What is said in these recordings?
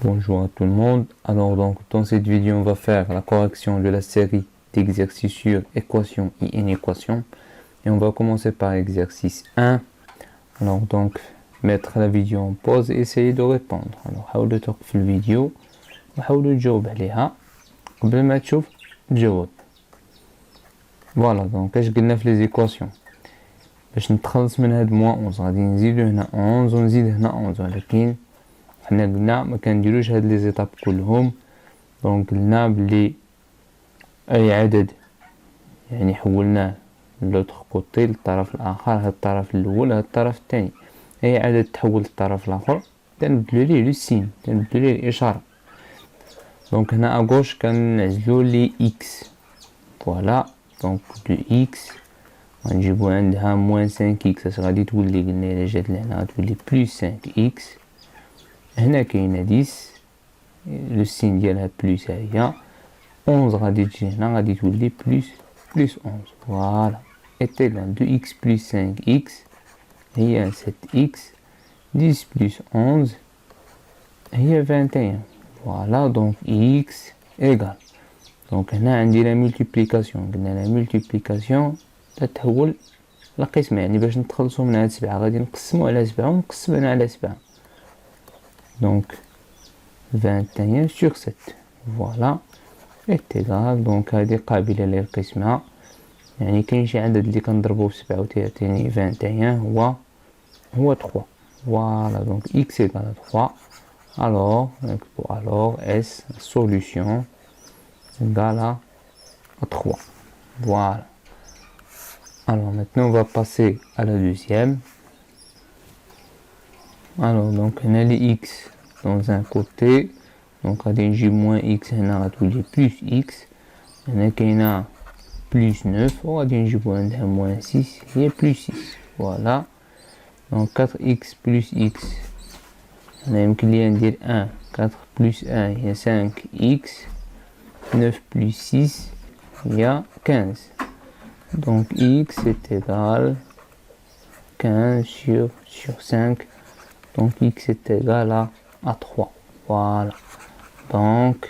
Bonjour à tout le monde. Alors donc dans cette vidéo on va faire la correction de la série d'exercices sur équation et inéquation et on va commencer par l'exercice 1. Alors donc mettre la vidéo en pause et essayer de répondre. Alors حاولوا توقفوا الفيديو وحاولوا تجاوب عليها قبل ما تشوف تجاوب. فوالا دونك اش قلنا في لي زيكواسيون باش نتخلص من هاد موان 11 غادي نزيدو هنا 11 ونزيد هنا 11 ولكن حنا قلنا ما كنديروش هاد لي زيتاب كلهم. دونك قلنا بلي اي عدد يعني حولناه لوتر كوتي للطرف الاخر، هاد الطرف الاول هاد الطرف الثاني، اي عدد تحول للطرف الاخر تنبدلو ليه لو سين، تنبدلو ليه الاشاره. دونك هنا اغوش كنعزلو لي اكس فوالا. دونك لو اكس غنجيبو عندها موان 5 اكس اش غادي تولي، قلنا الا جات لهنا غتولي بلس 5 اكس. هنا كاينه 10 لو سين ديالها بلس ها هي 11 غادي تجي هنا غادي تولي بلس 11 فوالا. est égal de x plus 5x هي 7x 10 plus 11 هي 21 فوالا. دونك x égal دونك هنا عندي لا ملتيبليكاسيون، قلنا لا ملتيبليكاسيون تتحول لقسمة، يعني باش نتخلصو من هاد 7 غادي نقسمو على 7 ونقسم هنا على 7. دونك 21 sur 7 فوالا est égal. دونك هادي قابلة للقسمة، يعني كاين شي عدد اللي كنضربوه ب 7 وتعطيني 21 هو 3 فوالا. دونك x égale 3. alors نكتبو alors s solution égale à 3 voilà. alors maintenant on va passer à la deuxième. alors donc هنا les x dans un côté، donc غادي نجيب موان x هنا غتولي بلس x، هنا كاينه بلس 9 وغادي نجيبو عندها موان 6 هي بلس 6 فوالا. دونك 4x بلس x هنا يمكن ليا ندير 1 4 بلس 1 هي 5x 9 بلس 6 هي 15. donc x est égal 15 sur 5. donc x est égal à 3 voilà. donc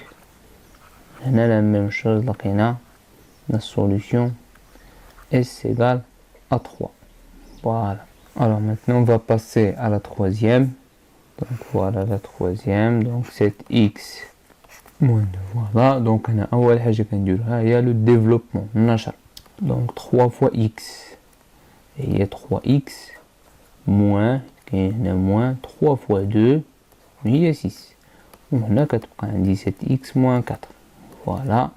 هنا la même chose لقينا la solution s égale à 3 voilà. alors maintenant on va passer à la troisième. donc voilà la troisième. donc 7x moins 2 voilà. donc هنا اول حاجه كنديروها هي le développement النشر. donc 3 fois x هي 3x moins كاين هنا moins 3 fois 2 هي 6 وهنا كتبقى عندي 7x moins 4 فوالا.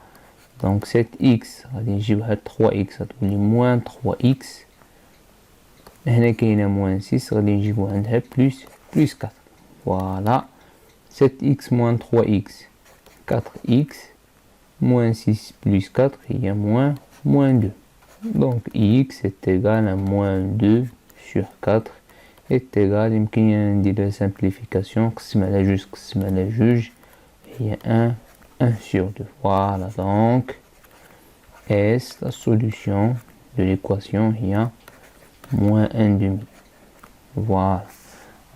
donc 7x غادي نجيب هاد 3x غتولي moins 3x، هنا كاينه moins 6 غادي نجيبو عندها بلس 4 فوالا. 7x moins 3x 4x moins 6 plus 4 هي moins 2. donc x est égal à moins 2 sur 4 est égal يمكن ندير la simplification قسم على جوج قسم على جوج هي 1 sur 2 voilà. donc S la solution de l'équation هي moins 1 demi voilà.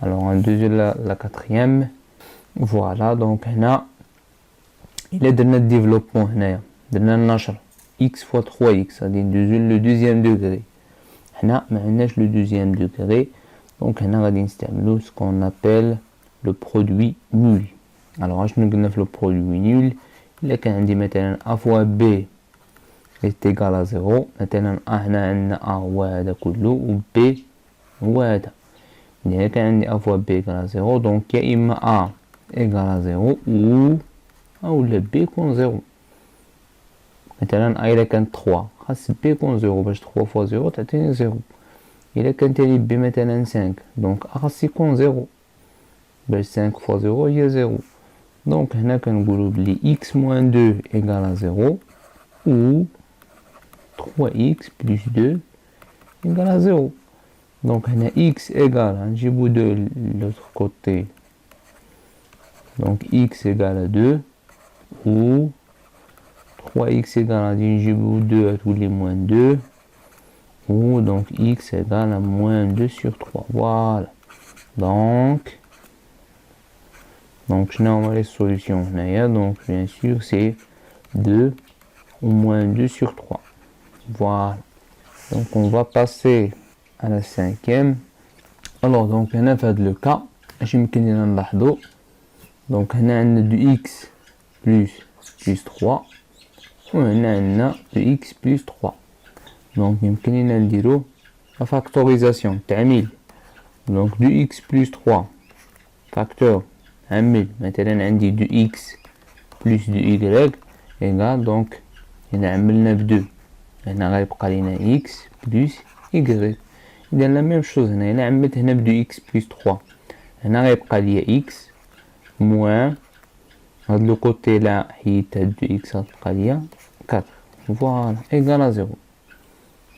alors on deuxième la quatrième voilà. donc هنا إلا درنا الديفلوبمون هنايا درنا النشر x fois 3x غادي ندوزو لو دوزيام دوغري، هنا ما عندناش لو دوزيام دوغري دونك هنا غادي نستعملو سكون ابل لو برودوي نول. alors اشنو قلنا في لو برودوي نول؟ إلا كان عندي مثلا a fois b est égal à 0 مثلا هنا عندنا a هو هذا كله و b هو هذا، إلا كان عندي a fois b égal à 0 دونك يا إما a égal à 0 أولا b يكون 0. مثلا إلا كان 3 خاص b يكون 0 باش 3 fois 0 تعطيني 0. إلا كان تالي b مثلا 5 دونك a خاص يكون 0 باش 5 fois 0 هي 0. دونك هنا كنقولو بلي x moins 2 égal à 0 ou 3x plus 2 égal à 0. donc هنا x égal نجيبو 2 l'autre côté donc x égal à 2 ou 3x égal غادي نجيبو 2 غتولي moins 2 ou donc x égal à moins 2 sur 3 voilà. donc Donc, je n'ai les solutions. Donc, bien sûr, c'est 2 ou moins 2 sur 3. Voilà. Donc, on va passer à la cinquième. Alors, donc, on a fait le cas. Je me donc, on a de x plus 3. On a de x plus 3. Donc, on a dire la factorisation. Donc, de x plus 3 facteur 1000. Maintenant, on dit de x plus de y égale donc il y a 2. On a x plus y. Il y a la même chose. On a de x plus 3. On a x moins le côté là il y a de x 4. Voilà, égal à 0.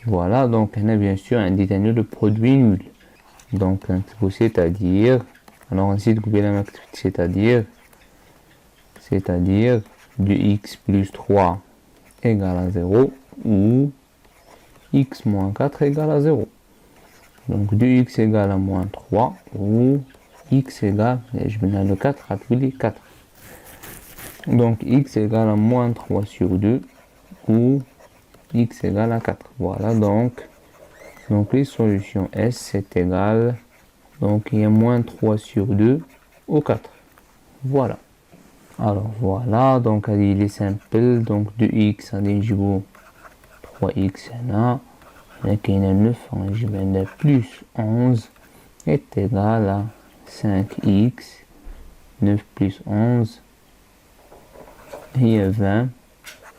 Voilà, donc on a bien sûr un déterminant de produit nul. Donc c'est-à-dire, alors ensuite c'est-à-dire de x plus 3 égale à 0 ou x moins 4 égale à 0. Donc de x égale à moins 3 ou x égale, je mets le 4 à tous les 4. Donc x égale à moins 3 sur 2 ou x égale à 4. Voilà, donc les solutions S c'est égal, donc il y a moins 3 sur 2 ou 4. Voilà. Alors voilà, donc il est simple, donc 2x à des 3x là, et qu'il y a 9, je vais plus 11 est égal à 5x, 9 plus 11, et 20,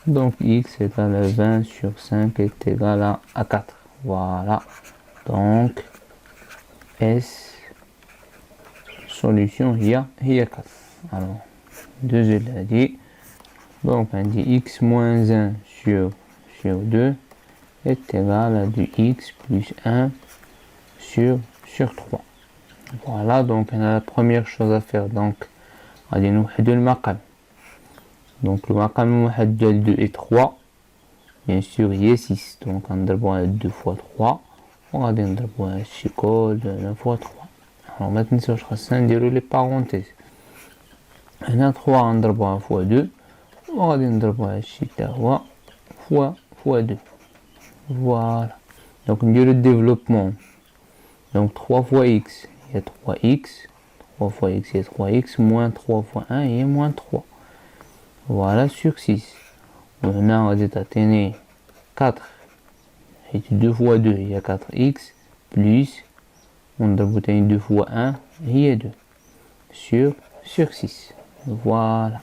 donc x égale à 20 sur 5 est égal à 4. Voilà, donc S, solution, il y a 4. Alors, 2 je l'ai dit, donc on dit x moins 1 sur 2 est égal à 2x plus 1 sur 3. Voilà, donc on a la première chose à faire, donc on va nous le maqam. Donc le maqam de 2 et 3, bien sûr il y a 6, donc on va 2 fois 3, on va dire 9 fois 3. Alors maintenant je vais les parenthèses. On a 3 on fois 2, on va dire fois 2. Voilà. Donc on dit le développement. Donc 3 fois x, il y a 3x. 3 fois x, il y a 3x. Moins 3 fois 1, il y a moins 3. Voilà, sur 6. Maintenant, on va atteindre 4. Et 2 fois 2, il y a 4x. Plus, on va 2 fois 1, il y a 2. Sur 6. Voilà.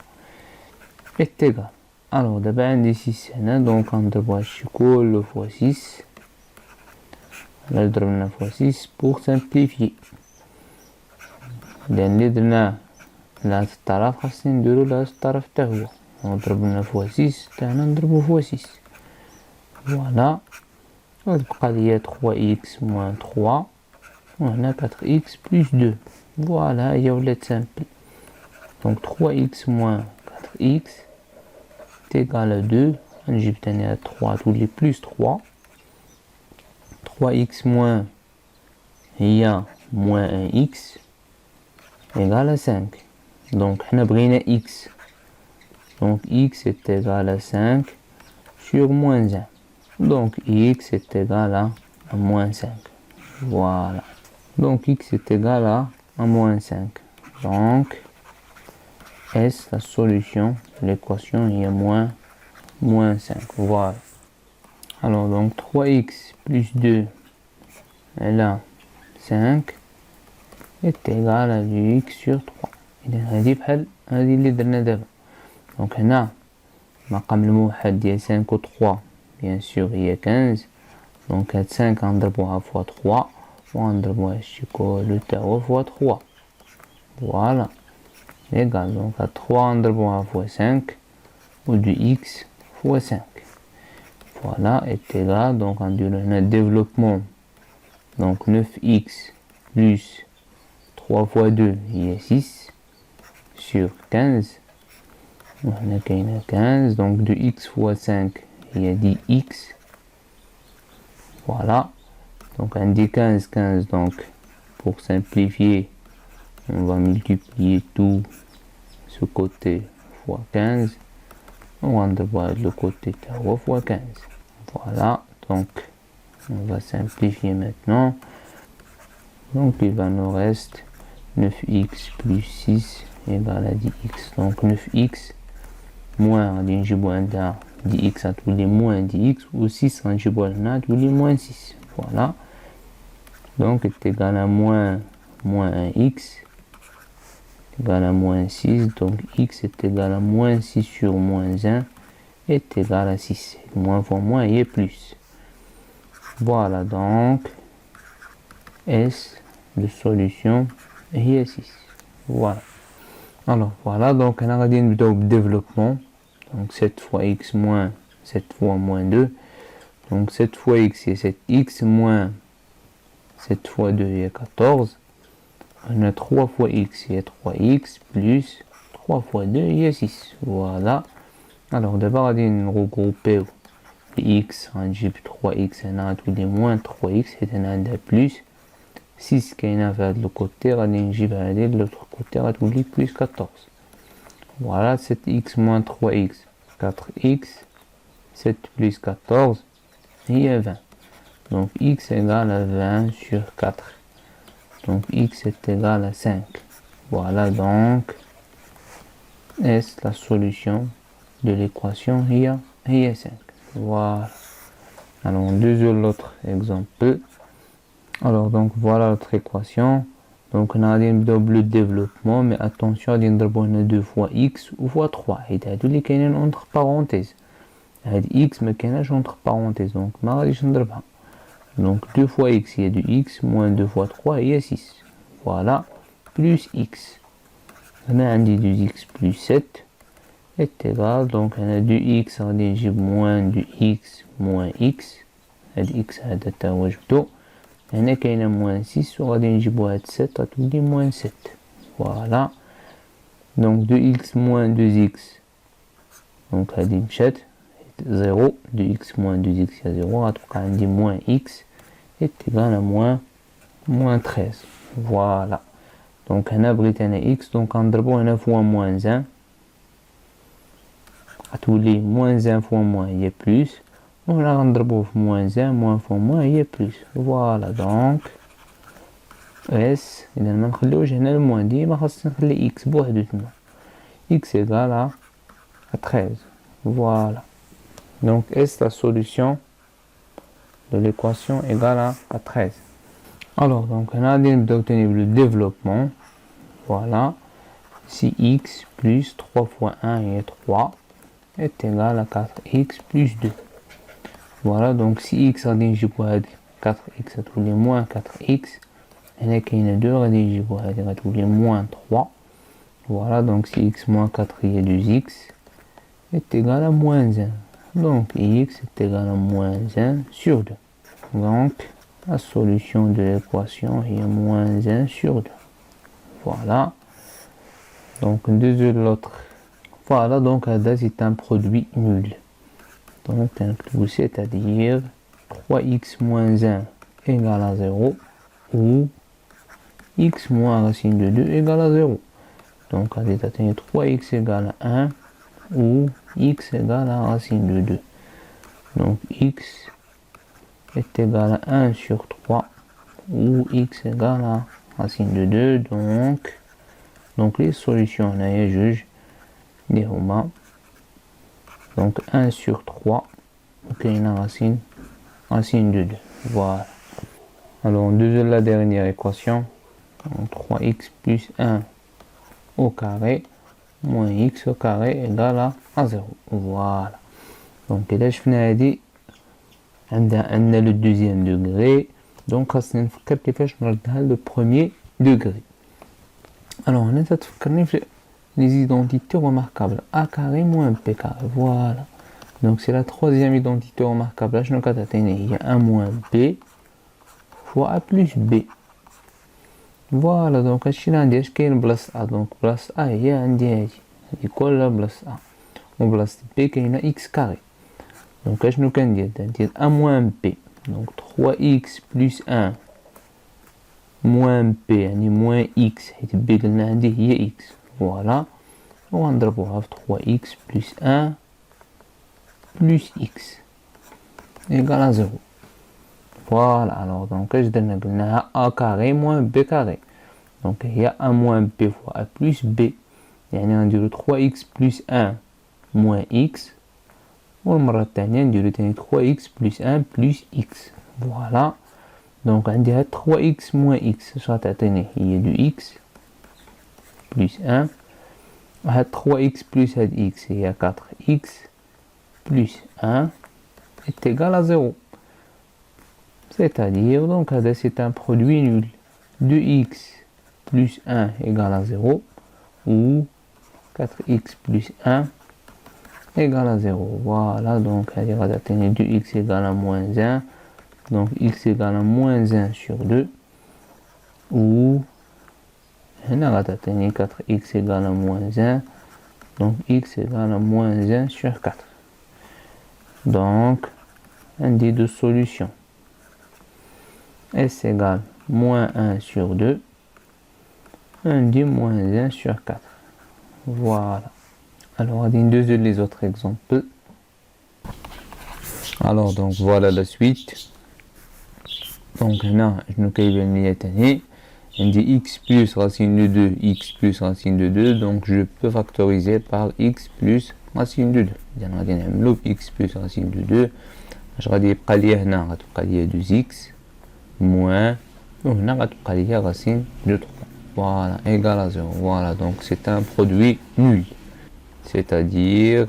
Est égal. Alors, d'abord, on a 6. Donc, on va le fois 6. On va fois 6 pour simplifier. لأن لا الطرف خاصني نديرو لا الطرف حتى هو نضرب فوا 6 تاعنا نضربو فوا 6. فوالا وتبقى ليا 3x moins 3 وهنا 4x plus 2. فوالا هي ولات سامبل. Donc 3x moins 4x est égal à 2. نجيب تاني 3 تولي plus 3. 3x moins هي moins 1x égale à 5. Donc, on a pris x. Donc, x est égal à 5 sur moins 1. Donc, x est égal à moins 5. Voilà. Donc, x est égal à moins 5. Donc, S, la solution, l'équation, il y a moins 5. Voilà. Alors, donc, 3x plus 2, et là, 5, est égal à 2x sur 3. إذا هذه بحال هذه اللي درنا دابا. دونك هنا المقام الموحد ديال 5 و 3 بيان سور هي 15. دونك هاد 5 غنضربوها فوا 3 وغنضربوها هادشي كله تا هو فوا 3. فوالا إيكال. دونك هاد 3 غنضربوها فوا 5 و 2x فوا 5. فوالا est égal. دونك غنديرو هنا développement. دونك 9x plus 3 fois 2 il y a 6 sur 15. On a 15, donc 2x fois 5 il y a 10x. Voilà, donc on dit 15, donc pour simplifier on va multiplier tout ce côté fois 15. On va voir le côté fois 15. Voilà, donc on va simplifier maintenant. Donc il va nous rester 9x plus 6 égale à 10x. Donc 9x moins 10x à tous les moins 10x ou 6 à tous les moins 6. Voilà. Donc est égal à moins 1x égal à moins 6. Donc x est égal à moins 6 sur moins 1 est égal à 6. Moins fois moins et plus. Voilà donc S de solution est 6. Voilà. Alors voilà, donc on a un développement. Donc 7 fois x moins 7 fois moins 2. Donc 7 fois x et 7x moins 7 fois 2 est 14. On a 3 fois x et 3x plus 3 fois 2 est 6. Voilà. Alors d'abord on va regrouper les x en jib 3x et on a tous les moins 3x et on a un plus 6 qui est vers le côté, on a un jib de l'autre côté, on a tous les plus 14. Voilà, 7x moins 3x, 4x, 7 plus 14, et 20. Donc x égale à 20 sur 4. Donc x est égal à 5. Voilà donc est la solution de l'équation est 5. Voilà. Alors on deuxième l'autre exemple. Alors donc voilà notre équation. Donc on a un double développement, mais attention, on a 2 fois x ou fois 3. Et il y a entre parenthèses. X mais il y a entre parenthèses. Donc donc 2 fois x, il y a du x, moins 2 fois 3, il y a 6. Voilà, plus x. On a un du x plus 7 est égal, donc on a du x, on a moins du x moins x. X a data wajbto. On a qu'il y a moins 6, on va dire 7 à tout dit moins 7. Voilà. Donc 2x moins 2x. Donc on a dit 0. 2x moins 2x, il y a 0. En tout cas, on dit moins x est égal à moins 13. Voilà. Donc on a britanné x. Donc en drabo, on a fois moins 1. À tous les moins 1 fois moins, il y a plus. On a un moins 1, moins fois moins, il y a plus. Voilà donc. S, il y a un moins 10, il y a x. X égale à 13. Voilà. Donc S, la solution de l'équation égale à 13. Alors, donc on a d'obtenir le développement. Voilà. Si x plus 3 fois 1 et 3 est égal à 4x plus 2. Voilà, donc si x a des 4x à tous les moins 4x, et qu'il y a 2 à des à tous les moins 3. Voilà, donc si x moins 4 il y a 2x est égal à moins 1. Donc x est égal à moins 1 sur 2. Donc la solution de l'équation est moins 1 sur 2. Voilà. Donc deuxième l'autre. Voilà, donc là c'est un produit nul. Donc c'est-à-dire 3x moins 1 égale à 0 ou x moins racine de 2 égale à 0. Donc on va atteindre 3x égale à 1 ou x égale à racine de 2. Donc x est égal à 1 sur 3 ou x égale à racine de 2. Donc les solutions, on a un juge des Roma. Donc 1 sur 3, ok, il y a racine de 2. Voilà. Alors on devient la dernière équation. Donc 3x plus 1 au carré moins x au carré égale à 0. Voilà. Donc là je finis on a le deuxième degré. Donc on a le premier degré. Alors on a les identités remarquables. A carré moins p carré. Voilà. Donc c'est la troisième identité remarquable. Là, je il y a 1 moins b fois a plus b. Voilà. Donc je vais une place a. Donc place a, il y a un dièse. Il colle la place a. On place b qui est x carré. Donc je vais dire 1 moins p. Donc 3x plus 1 moins p, moins x. Et b il y a x. Voilà. ونضربوها في 3x plus 1 plus x égale à 0. Voilà, alors donc je donne a carré moins b carré. Donc il y a a moins b fois a plus b. يعني نديرو 3x plus 1 moins x. والمرة الثانية نديرو تاني 3x plus 1 plus x. Voilà. Donc عندي هاد 3x moins x اش غتعطيني هي دو x plus 1. هاد 3x plus هاد x هي 4x plus 1 est égal à 0. C'est-à-dire, donc, c'est un produit nul. 2x plus 1 égale à 0 ou 4x plus 1 égale à 0. Voilà, donc, 2x égale à moins 1. Donc, x égale à moins 1 sur 2. Ou, 4x égale à moins 1. Donc, x égale à moins 1 sur 4. Donc, un des deux solutions. S égale moins 1 sur 2. On dit moins 1 sur 4. Voilà. Alors, on dit les autres exemples. Alors, donc, voilà la suite. Donc, là, je nous caille on dit x plus racine de 2, x plus racine de 2. Donc, je peux factoriser par x plus racine de 2. On va dire x plus racine de 2. Je vais dire qu'il y a 2x. Moins, on a racine de 3. Voilà, égal à 0. Voilà, donc c'est un produit nul. C'est-à-dire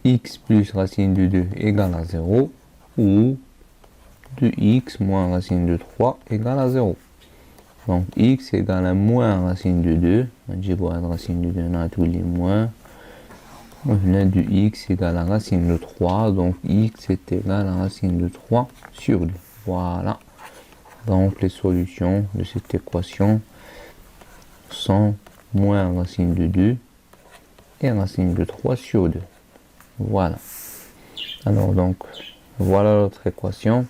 x plus racine de 2 égale à 0 ou 2x moins racine de 3 égale à 0. Donc x égale à moins racine de 2. Je vois la racine de 2, on a tous les moins. On a 2x égale à racine de 3. Donc x est égal à racine de 3 sur 2. Voilà. Donc les solutions de cette équation sont moins racine de 2 et racine de 3 sur 2. Voilà. Alors donc voilà l'autre équation.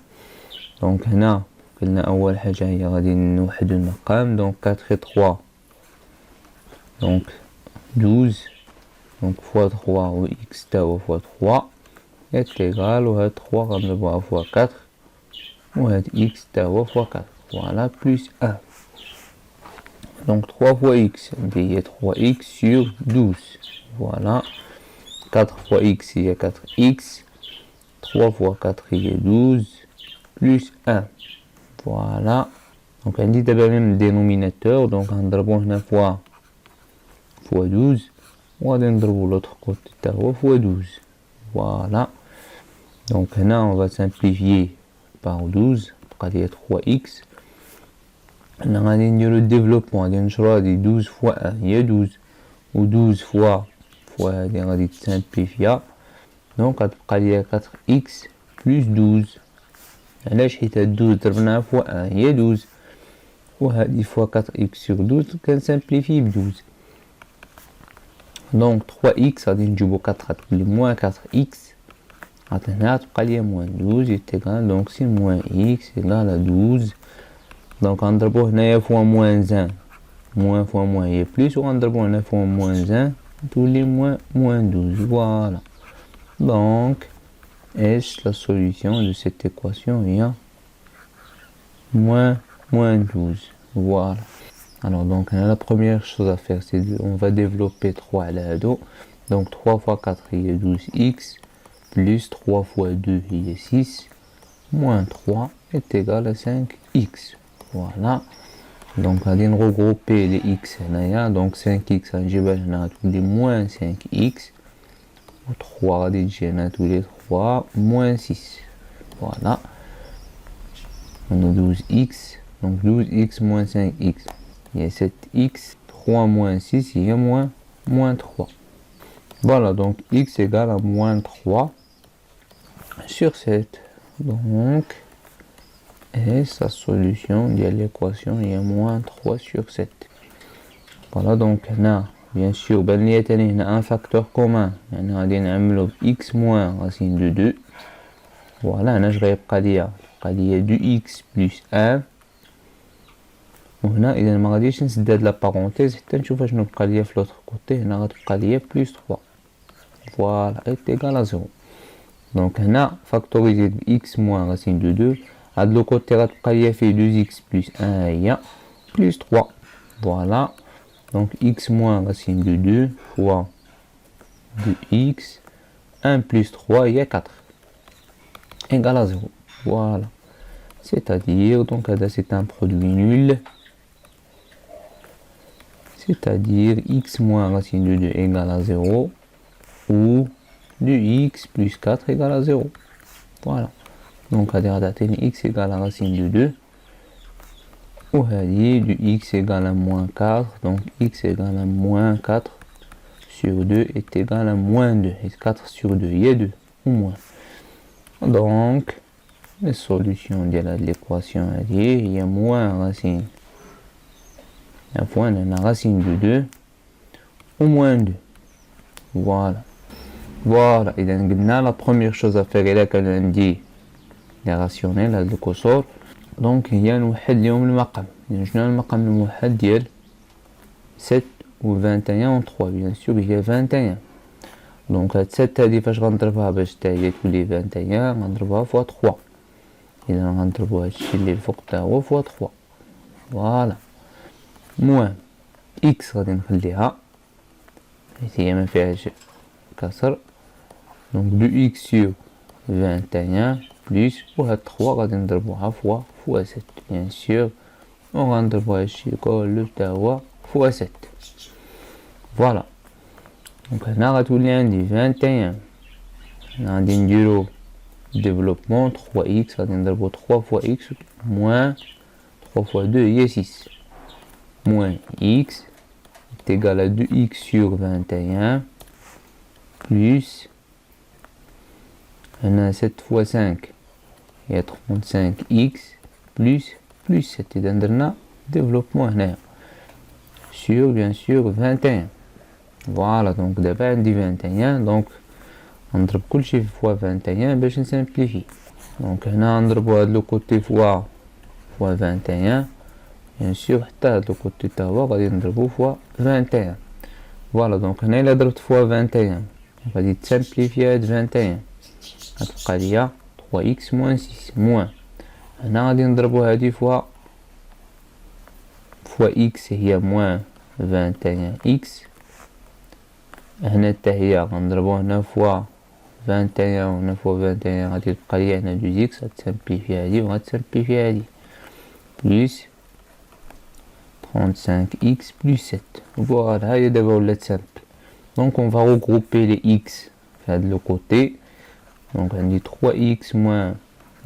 Donc هنا قلنا أول حاجة هي غادي نوحدو المقام. Donc 4 et 3. Donc 12. Donc fois 3 ou x تاو fois 3 est égal و هاد 3 غنضربوها fois 4. ou x fois 4. Voilà, plus 1. Donc 3 fois x, il y a 3x sur 12. Voilà. 4 fois x, il y a 4x. 3 fois 4, il y a 12. Plus 1. Voilà. Donc on dit d'abord même dénominateur. Donc on drabon une fois 12. On va drabon l'autre côté fois 12. Voilà. Donc là on va simplifier par 12, il y a 3x. On a le développement, on a 12 fois 1, il y a 12. Ou 12 fois, on a simplifié. Donc il y a 4x plus 12. Là, j'ai 12 fois 1, il y a 12. Ou il fois 4x sur 12, on simplifie 12. Donc 3x, on a 4 moins 4x. Il y a moins 12 est égal, donc c'est moins x égale à 12. Donc on a fois moins 1, moins fois moins est plus, ou on a fois moins 1, tous les moins 12. Voilà. Donc, est la solution de cette équation? Il y a moins 12. Voilà. Alors donc la première chose à faire, c'est on va développer 3 à la dos. Donc 3 fois 4 il y a 12x. Plus 3 fois 2, il y a 6, moins 3 est égal à 5x. Voilà. Donc, on va regrouper les x. Donc, 5x, on a tous les moins 5x. 3, on a tous les 3, moins 6. Voilà. On a 12x. Donc, 12x moins 5x. Il y a 7x. 3 moins 6, il y a moins 3. Voilà, donc x égale à moins 3 sur 7. Donc, et sa solution de l'équation est moins 3 sur 7. Voilà, donc là, bien sûr, il y a un facteur commun. On a x moins racine de 2. Voilà, je vais dire 2x plus 1 وهنا اذا ما غاديش نسداد لا بارونتيز حتى نشوف شنو بقى ليا في لوطر كوتي. هنا غتبقى ليا بلس 3 فوالا ايت ايكال 0. دونك هنا فاكتوريزي ب اكس موان راسين دو 2. هاد لو كوتي غتبقى ليا فيه 2 اكس بلس 1 هي بلس 3 فوالا. دونك x moins racine de 2 fois 2x 1 plus 3 il y a 4 égale à 0. Voilà. C'est-à-dire, donc c'est un produit nul. C'est-à-dire x moins racine de 2 égale à 0 ou 2x plus 4 égale à 0. Voilà. Donc x égale à racine de 2. Ou du x égale à moins 4, donc x égale à moins 4 sur 2 est égal à moins 2. Et 4 sur 2, il y a 2 ou moins. Donc, les solutions de l'équation, il y a moins racine. Il y a point de la racine de 2 ou moins 2. Voilà. Voilà. Et donc, la première chose à faire, est qu'on dit les rationnels, le cossor. دونك هي نوحد ليهم المقام. يعني شنو المقام الموحد ديال 7 و 21 و 3 بيان سور هي 21. دونك هاد 7 هادي فاش غنضربها باش حتى هي تولي 21 غنضربها فوا 3. اذا غنضربو هادشي اللي الفوق تا هو فوا 3 فوالا. المهم اكس غادي نخليها حيت هي ما فيهاش كسر. دونك 2 اكس سور 21 بلس وهاد 3 غادي نضربوها فوا 7 بيان سور وغنضربو هادشي كله حتى هو فوا 7 فوالا. دونك هنا غتولي عندي 21. هنا غادي نديرو ديفلوبمون 3 اكس غادي نضربو 3 فوا اكس موان 3 فوا 2 هي 6 موان اكس est égal à 2x sur 21 plus هنا 7 fois 5 هي 35x plus 7 إذا درنا développement هنايا sur bien sûr 21 فوالا. دونك دابا عندي 21 دونك نضرب كلشي فوا 21 باش نسامبليفي. دونك هنا نضربو هاد لو كوتي فوا 21 bien sûr حتى هاد لو كوتي تا هو غادي نضربو فوا 21 فوالا. دونك هنا إلا ضربت فوا 21 غادي تسامبليفي هاد 21 غتبقى ليا 3x moins 6 موان هنا غادي نضربو هادي فوا x هي موان 21x هنا حتى هي غنضربو هنا فوا 21 وهنا فوا 21 غادي تبقى ليا هنا 2x غتسامبليفي هادي وغتسامبليفي هادي بلس 35x plus 7 voilà هاهي دابا ولات سامبل. دونك on va regrouper les x في هاد لو كوتي. دونك عندي 3x moins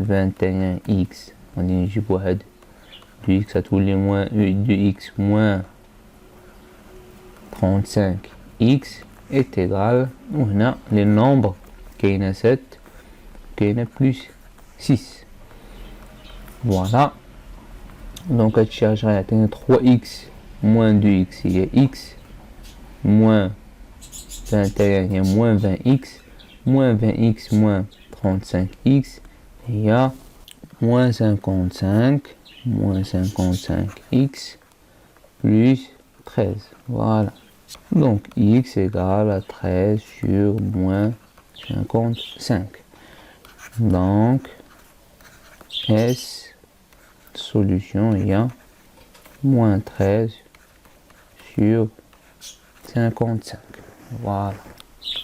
21x غادي نجيبو هاد 2x غتولي moins 2x moins 35x est égal وهنا لي نومبر كاينه 7 كاينه بلس 6 فوالا. دونك هادشي اش غيعطيني 3x moins 2x هي x moins 21 هي moins 20x moins 20x moins 35x هي moins 55 moins 55x plus 13 voilà. Donc x égale à 13 sur moins 55. Donc S solution il y a moins 13 sur 55 voilà.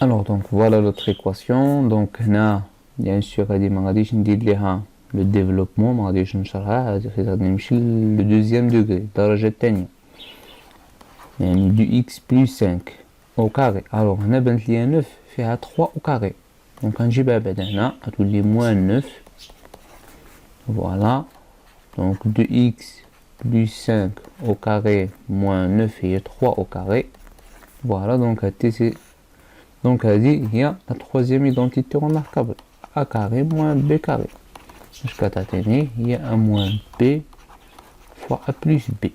Alors donc voilà l'autre équation. Donc هنا bien sûr هادي ما غاديش ندير ليها لو ديفلوبمون ما غاديش نشرحها هادي غادي نمشي لو دوزيام دوغري الدرجه الثانيه يعني دو x plus 5 au carré. alors هنا بانت ليا 9 فيها 3 au carré دونك غنجيبها بعد هنا غتولي moins 9 voilà. Donc 2x plus 5 au carré moins 9 هي 3 au carré voilà. Donc c'est donc هذه هي la troisième identité remarquable a carré moins b carré اش كتعطيني هي a moins b fois a plus b.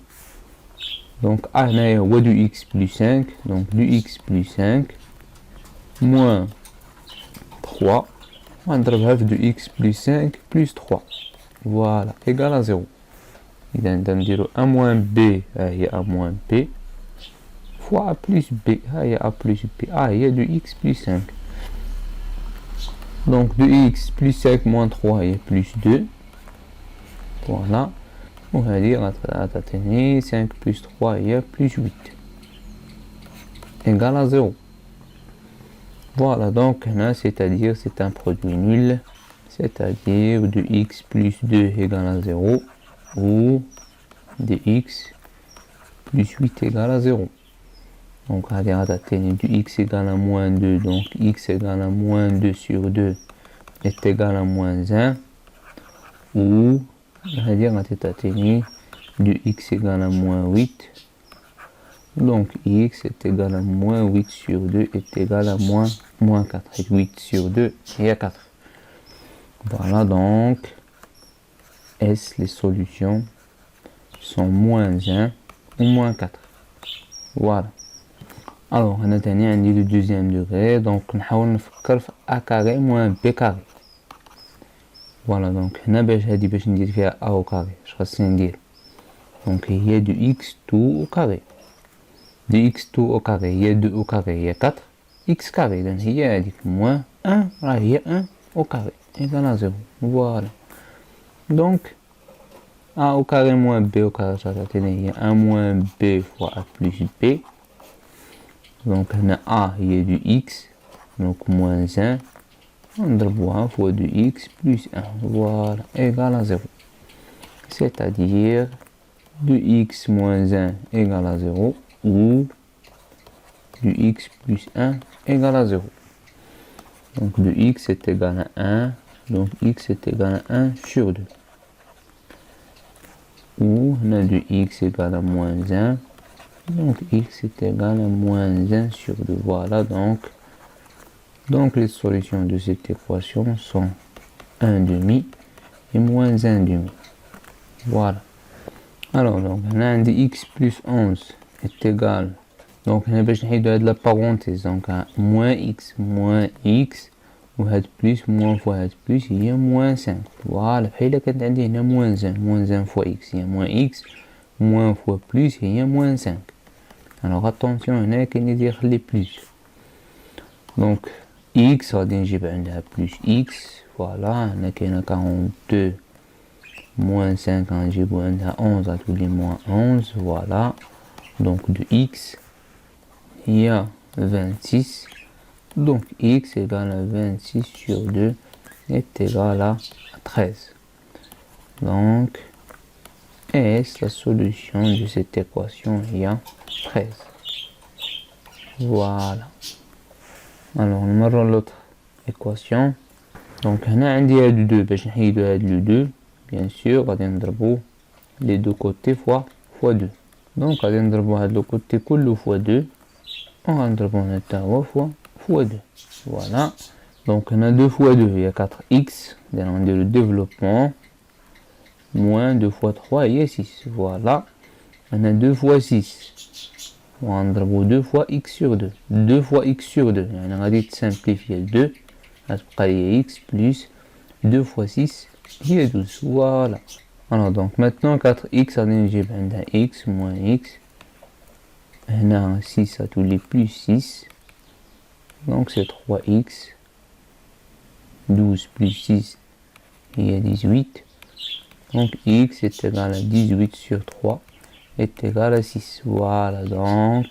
donc a هنايا هو 2x plus 5 donc 2x plus 5 moins 3 غنضربها في 2x plus 5 plus 3 voilà égal à 0 إذا نديرو A moins B ها هي A moins B fois A plus B ها هي A plus B A هي 2x plus 5 donc 2x plus 5 moins 3 هي plus 2 voilà وهذه غتعطيني 5 plus 3 هي plus 8 égale à 0 voilà donc هنا c'est-à-dire c'est un produit nul c'est-à-dire 2x plus 2 égale à 0 ou 2x plus 8 égale à 0 donc هذه غتعطيني 2x égale à moins 2 donc x égale à moins 2 sur 2 est égal à moins 1 ou هذه غتعطيني 2x égale à moins 8 donc x est égal à moins 8 sur 2 est égal à moins 4 et 8 sur 2 et à 4 voilà donc S les solutions sont moins 1 ou moins 4 voilà alors هنا تاني عندي le deuxième degré donc نحاول نفكر في a carré moins b carré voilà donc هنا باش ندير فيها a au carré اش خاصني ندير donc هي de x2 au carré de x2 au carré هي 2 au carré هي 4 x carré إذا هي هذيك moins 1 راه هي 1 au carré égale à 0 voilà donc a au carré moins b au carré تعطيني هي 1 moins b fois a plus b donc هنا a هي du x donc moins 1 نضربوها fois du x plus 1 voilà égale à 0 c'est-à-dire du x moins 1 égale à 0 ou du x plus 1 égale à 0 donc du x est égal à 1 donc x est égal à 1 sur 2 ou on a du x égale à moins 1 donc x est égal à moins 1 sur 2 voilà donc les solutions de cette équation sont 1 demi et moins 1 demi voilà alors donc on a un x plus 11 est égal donc on a besoin de la parenthèse donc moins x ou plus moins fois plus il y a moins 5 voilà بحال كانت عندي هنا moins 1 fois x il y a moins x moins fois plus il y a moins 5 alors attention هنا كاين اللي يخلي plus donc x غادي نجيب عندها plus x voilà هنا كاينه 42 moins 5 غنجيبو عندها 11 غتولي moins 11 voilà donc de x il y a 26 donc x égale à 26 sur 2 est égal à 13 donc est la solution de cette équation il y a 13 voilà alors نمرر l'autre équation donc هنا عندي هادو 2 باش نحيدو هاد لو 2 bien sûr غادي نضربو les deux côtés fois 2 donc غادي نضربو هاد لو كوتي كله fois 2 وغنضربو هنا حتى هو fois 2 voilà donc on a 2 fois 2 il y a 4x donc on dit le développement moins 2 fois 3 il y a 6 voilà on a 2 fois 6 on a 2 fois x sur 2 2 fois x sur 2 on a dit simplifier 2 après il y a x plus 2 fois 6 il y a 12 voilà alors donc maintenant 4x on a x moins x on a 6 à tous les plus 6 donc c'est 3x 12 plus 6 il y a 18 donc x est égal à 18 sur 3 est égal à 6 voilà donc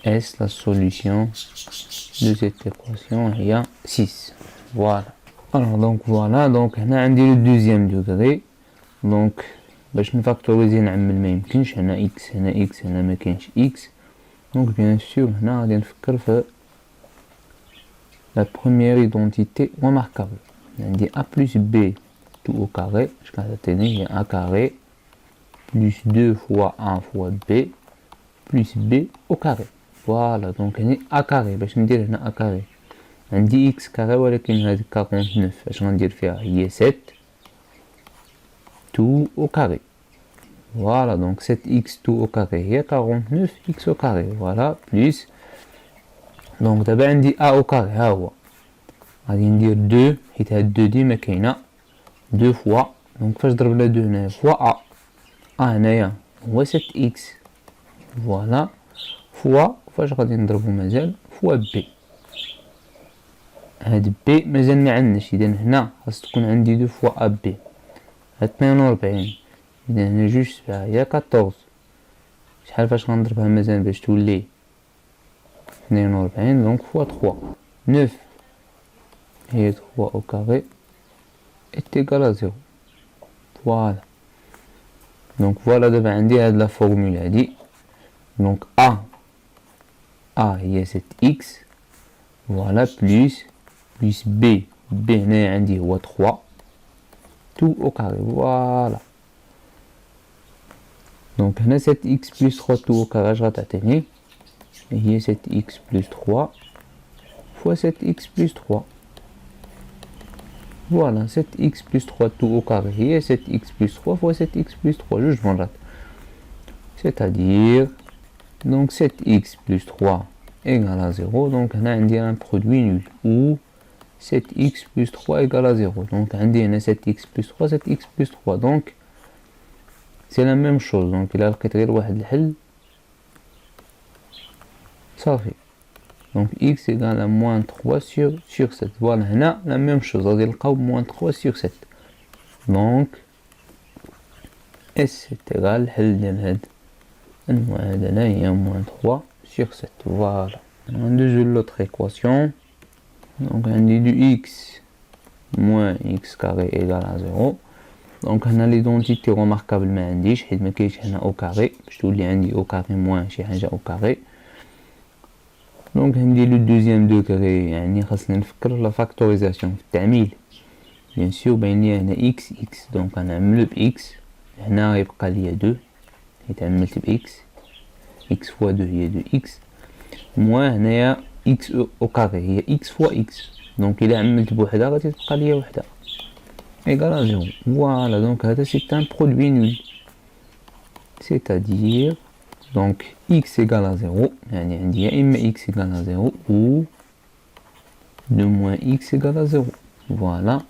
est la solution de cette équation il y a 6 voilà alors donc voilà donc هنا عندي le deuxième degré donc باش نفاكتوريزي نعمل ما يمكنش هنا x هنا x هنا ما كاينش x donc bien sûr هنا غادي نفكر في la première identité remarquable on dit a plus b tout au carré je vais tenir a carré plus 2 fois a fois b plus b au carré voilà donc on dit a carré باش ندير هنا a carré عندي x carré ولكن هذه 49 اش غندير فيها هي 7 tout au carré voilà donc 7x tout au carré هي 49x au carré voilà plus donc دابا عندي a au carré ها هو غادي ندير 2 حيت هاد 2 ديما كاينه 2 فوا دونك فاش ضربنا 2 هنا فوا a هنايا هو 7x فوالا فوا فاش غادي نضربو مازال فوا بي. هاد بي مازال معندناش، اذا هنا خاص تكون عندي دو فوا ا بي. هاد 42 اذا هنا جوج سبعة هي 14. شحال فاش غنضربها مازال باش تولي 42 دونك فوا 3 9 هي 3 au carré est égal à 0. Voilà. Donc voilà دابا عندي هاد لا فورمول هادي. Donc A هي 7x voilà plus B هنايا عندي هو 3 tout au carré voilà. Donc هنا 7x plus 3 tout au carré اش غتعطيني هي 7x plus 3 fois 7x plus 3. Voilà 7x plus 3 tout au carré هي 7x plus 3 fois 7x plus 3 جوج مرات. C'est-à-dire donc 7x plus 3 égale à 0. Donc هنا عندي un produit nul ou 7x plus 3 égale à 0. Donc عندي هنا 7x plus 3 7x plus 3. Donc c'est la même chose. Donc إلا لقيت غير واحد الحل صافي. Donc x égale à moins 3 sur 7. Voilà هنا la même chose غادي نلقاو moins 3 sur 7. Donc s est égal الحل ديال هاد المعادلة هي moins 3 sur 7. Voilà. On résout l'autre équation. Donc عندي du x moins x carré égale à 0. Donc هنا l'identité remarquable ما عنديش حيت ما كاينش هنا au carré باش تولي عندي au carré moins شي حاجة au carré. دونك ندير لو دوزيام دوغري يعني خاصني نفكر لا فاكتوريزاسيون في التعميل. بيان سور باين لي هنا اكس دونك غنعملو باكس هنا غيبقى ليا 2 حيت عملت باكس اكس فوا 2 هي 2 اكس موان هنايا اكس او كاري هي اكس فوا اكس دونك الا عملت بوحده غادي تبقى ليا وحده ايغال زيرو. فوالا دونك هذا سي ان برودوي نول c'est-à-dire donc x égale à 0 يعني عندي يا إما x égale à 0 ou 2 moins x égale à 0. Voilà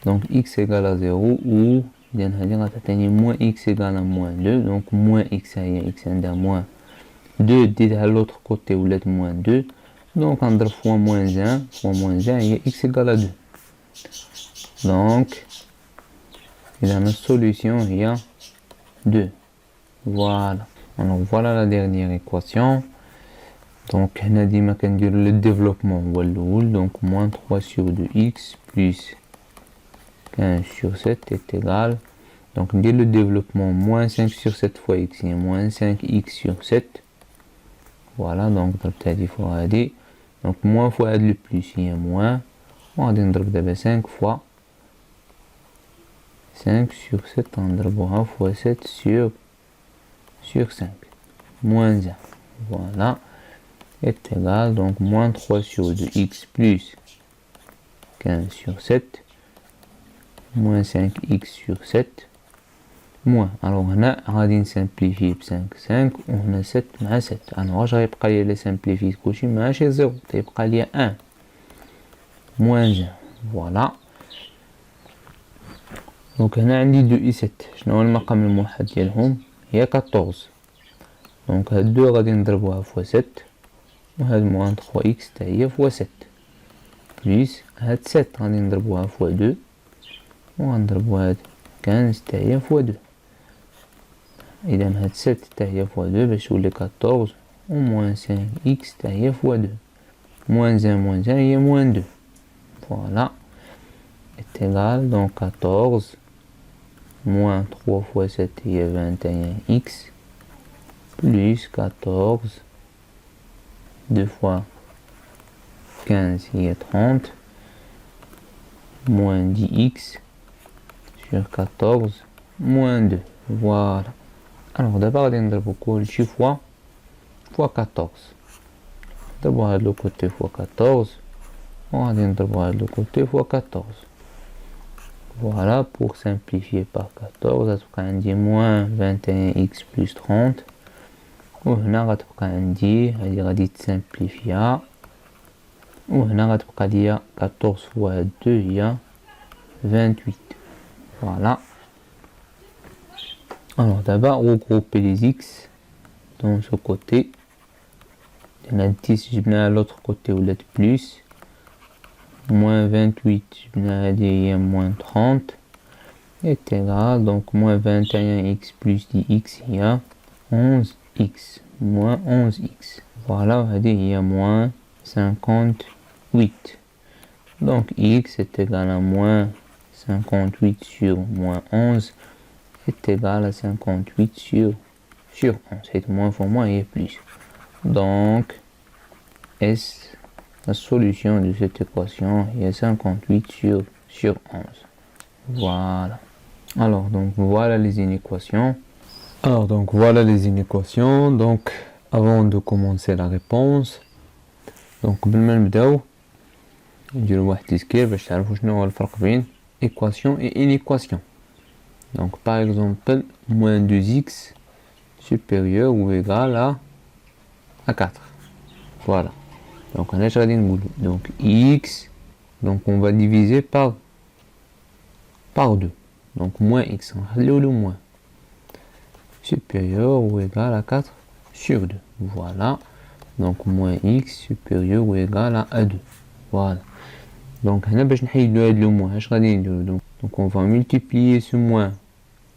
donc x égale à 0 ou إذا هذه غتعطيني moins x égale à moins 2 donc moins x هي x عندها moins 2 ديتها l'autre côté ولات moins 2 donc نضرب fois moins 1 fois moins 1 هي x égale à 2 donc إذا la solution هي 2. Voilà. Alors voilà la dernière équation. Donc هنا ديما كندير le développement هو الأول donc moins 3 sur 2x plus 15 sur 7 est égal donc ندير le développement moins 5 sur 7 fois x هي moins 5x sur 7. Voilà donc ضربت هادي فوا هادي donc moins fois هاد le plus هي moins وغادي نضرب دابا 5 fois 5 sur 7 نضربوها fois 7 sur 5 moins 1. Voilà est égal donc moins 3 sur 2x plus 15 sur 7 moins 5x sur 7 moins alors هنا غادي نسامبليفي ب 5 5 وهنا 7 مع 7 انا واش غيبقى لي لا سامبليفي كلشي ماشي 0 تيبقى لي 1 moins 1. فوالا دونك هنا عندي 2 اي 7 شنو هو المقام الموحد ديالهم هي 14 دونك هاد 2 غادي نضربوها فوا 7 وهاد موان 3 اكس تا هي فوا 7 بليس هاد 7 غادي نضربوها فوا 2 وغنضربو هاد 15 تا هي فوا 2 اذا هاد 7 تا هي فوا 2 باش تولي 14 و موان 5 اكس تا هي فوا 2 موان 1 موان 1 هي موان 2. Voilà est égal donc 14 moins 3 fois 7 هي 21x plus 14 2 fois 15 هي 30 moins 10x sur 14 moins 2. Voilà. Alors d'abord غادي نضربو كلشي fois 14 نضربو هاد لو كوتي fois 14 وغادي نضربو هاد لو كوتي fois 14. Voilà pour simplifier par 14 غتبقى عندي moins 21x plus 30 وهنا غتبقى عندي هادي غادي تسامبليفيا وهنا غتبقى ليا 14 fois 2 هي 28. Voilà Alors d'abord regrouper les x dans ce côté. On a 10 je mets à l'autre côté ou lettre plus. Moins 28 je mets à dire moins 30 est égal, donc moins 21x plus 10x il y a 11x moins 11x. Voilà, on va dire il y a moins 58. Donc x est égal à moins 58 sur moins 11 est égal à 58 sur 11. C'est moins fois moins et plus. Donc S, la solution de cette équation est 58 sur 11. Voilà. Alors donc voilà les inéquations. Donc avant de commencer la réponse, donc قبل ما نبداو نديرو واحد تذكير باش تعرفوا شنو هو الفرق بين équation et inéquation. Donc par exemple moins 2x supérieur ou égal à 4. Voilà. Donc on a déjà dit donc x, donc on va diviser par 2. Donc moins x, on va le moins. Supérieur ou égal à 4 sur 2. Voilà. Donc moins x supérieur ou égal à 2. Voilà. Donc on a besoin de le moins. Donc on va multiplier ce moins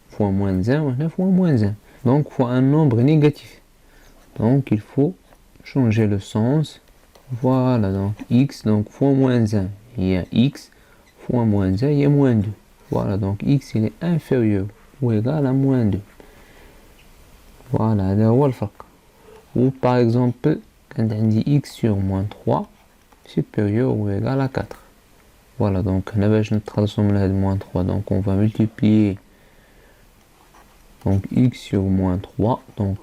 fois moins 1, fois moins 1. Donc fois un nombre négatif. Donc il faut changer le sens. Voilà, donc x, donc fois moins 1, il y a x, fois moins 1, il y a moins 2. Voilà, donc x il est inférieur ou égal à moins 2. Voilà, هذا هو الفرق. Ou par exemple, quand on dit x sur moins 3, supérieur ou égal à 4. Voilà, donc on a besoin de moins 3, donc on va multiplier donc x sur moins 3, donc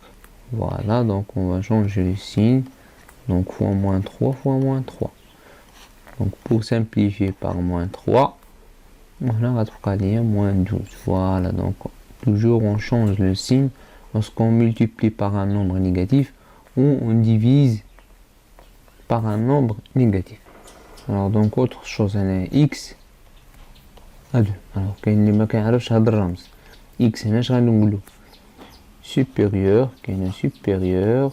voilà, donc on va changer le signe, donc fois moins 3 fois moins 3. Donc pour simplifier par moins 3, on a retrouvé moins 12. Voilà, donc toujours on change le signe lorsqu'on multiplie par un nombre négatif ou on divise par un nombre négatif. Alors donc autre chose, on a x à 2. Alors qu'il n'y a qu'un الرمز x هنا اش غنقولو supérieur, كاينه supérieur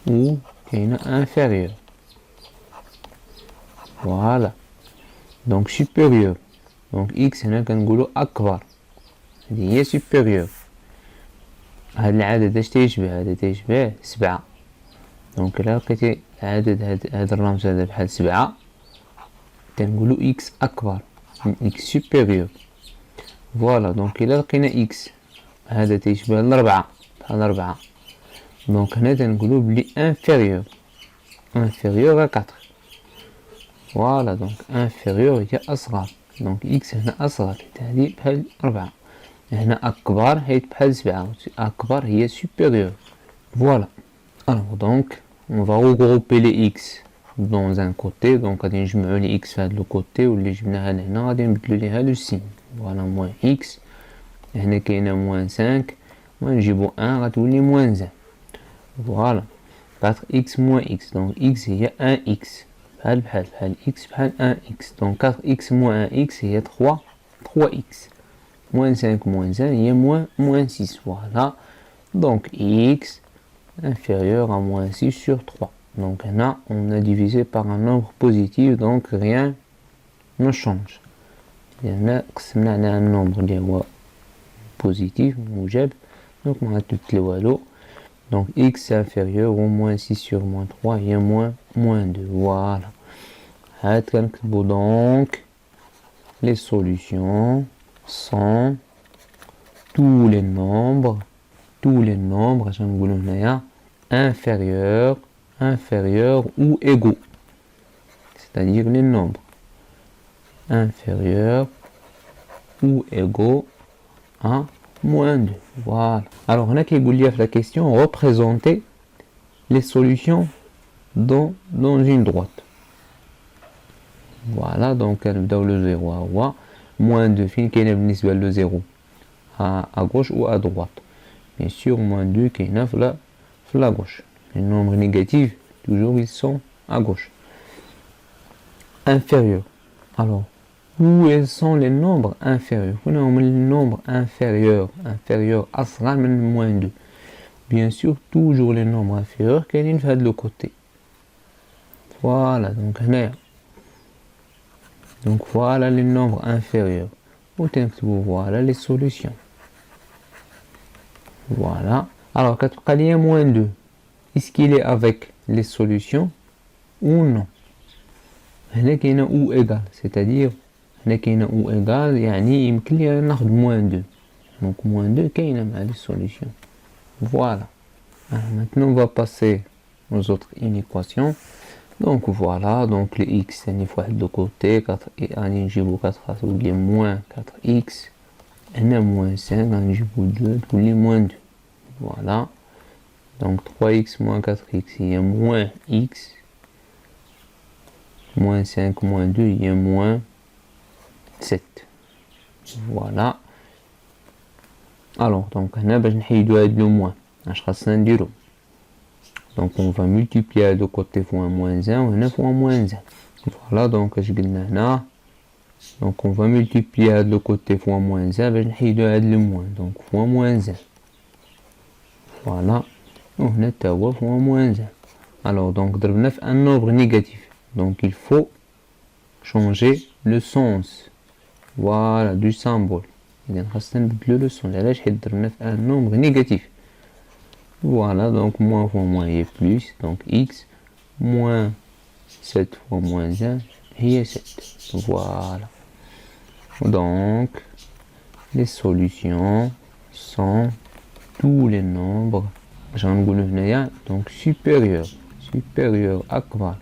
ou كاينه inférieur. Voilà. Donc supérieur. Donc x هنا كنقولو اكبر. هذه هي supérieur. هاد العدد اش تيشبه؟ هذا تيشبه 7. دونك الا لقيتي عدد هاد الرمز هذا بحال 7 تنقولو x اكبر من x supérieur. فوالا دونك الا لقينا x هذا تيشبه الربعة بحال 4 دونك هنا تنقولو بلي inférieur à 4. فوالا دونك inférieur هي اصغر، دونك x هنا اصغر هذه بحال 4. هنا اكبر هي بحال 7، اكبر هي supérieur. Voilà. Alors donc on va regrouper les x dans un côté. Donc غادي نجمعو les x في هذا الكوتي واللي جبناها لهنا غادي نبدلو ليها لو سين. فوالا موان x هنا كاينه موان 5 ونجيبو 1 غتولي موان 1. فوالا 4x moins x. Donc x هي 1x بحال x بحال 1x. Donc 4x moins 1x هي 3x. Moins 5 moins 1 هي moins 6. Voilà. Donc x inférieur à moins 6 sur 3. Donc là, on a divisé par un nombre positif, donc rien ne change. Là, قسمنا على un nombre اللي هو positif, موجب. Donc on va tout le wallo. Donc x inférieur au moins 6 sur moins 3 et moins 2. Voilà. Donc les solutions sont tous les nombres inférieurs ou égaux, c'est-à-dire les nombres inférieurs ou égaux à moins 2. Voilà. Alors on a la question représenter les solutions dans une droite. Voilà, donc elle donne le 0 à moins 2 fin qui est le 0 à gauche ou à droite. Bien sûr, moins 2 qui est la gauche. Les nombres négatifs, toujours ils sont à gauche. Inférieur. Alors, où sont les nombres inférieurs. On a le nombre inférieur أصغر من moins 2. Bien sûr, toujours les nombres inférieurs qui viennent de l'autre côté. Voilà, donc voilà les nombres inférieurs. Voilà les solutions. Voilà. Alors, quand il y a moins 2, est-ce qu'il est avec les solutions ou non? هنا كاينه ou égal, c'est-à-dire هنا كاينه ou égal يعني يمكن لي ناخذ moins 2. Donc moins 2 كاينه مع les solutions. Voilà. Alors, maintenant on va passer aux autres inéquations. Donc voilà, donc les x c'est une fois de côté, 4 et غادي نجيبو 4 غتولي moins 4x. هنا moins 5 غنجيبو 2 تولي moins 2. Voilà. Donc 3x moins 4x il y a moins x. Moins 5 moins 2 il y a moins 7. Voilà. Alors donc هنا باش نحيدو هاد لو moins اش خاصنا نديرو؟ Donc on va multiplier de côté fois moins 1 وهنا fois moins 1. Voilà, donc اش قلنا هنا؟ Donc on va multiplier de côté fois moins 1 باش نحيدو هاد لو moins. Donc fois moins 1. Voilà. وهنا تا هو fois moins 1. Alors donc ضربنا في un nombre négatif. Donc il faut changer le sens. Voilà, du symbole. إذا خاصنا نبدلو le sens. علاش؟ حيت ضربنا في un nombre négatif. Voilà, donc moins fois moins est plus, donc x, moins 7 fois moins 1 est 7. Voilà. Donc, les solutions sont tous les nombres, donc supérieurs, أكبر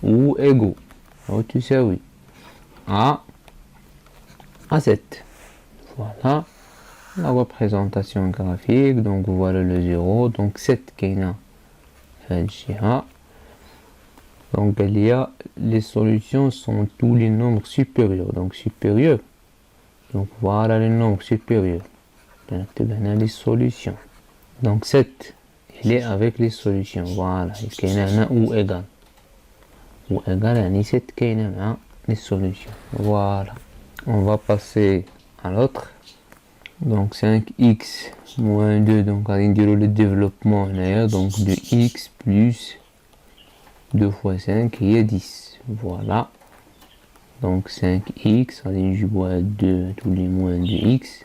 ou égaux, أو تساوي à 7. Voilà. La représentation graphique, donc voilà le 0, donc 7 كاينه في هاد الجهه. Donc il y a les solutions sont tous les nombres supérieurs, donc supérieurs. Donc voilà les nombres supérieurs. نكتب هنا les solutions. Donc 7 il est avec les solutions. Voilà, كاينه هنا ou égal. ou égal يعني 7 كاينه مع les solutions. Voilà. On va passer à l'autre. Donc 5x moins 2, donc on va dire le développement donc de x plus 2 fois 5 qui est 10. Voilà. Donc 5x, on va dire 2 tous les moins 2x.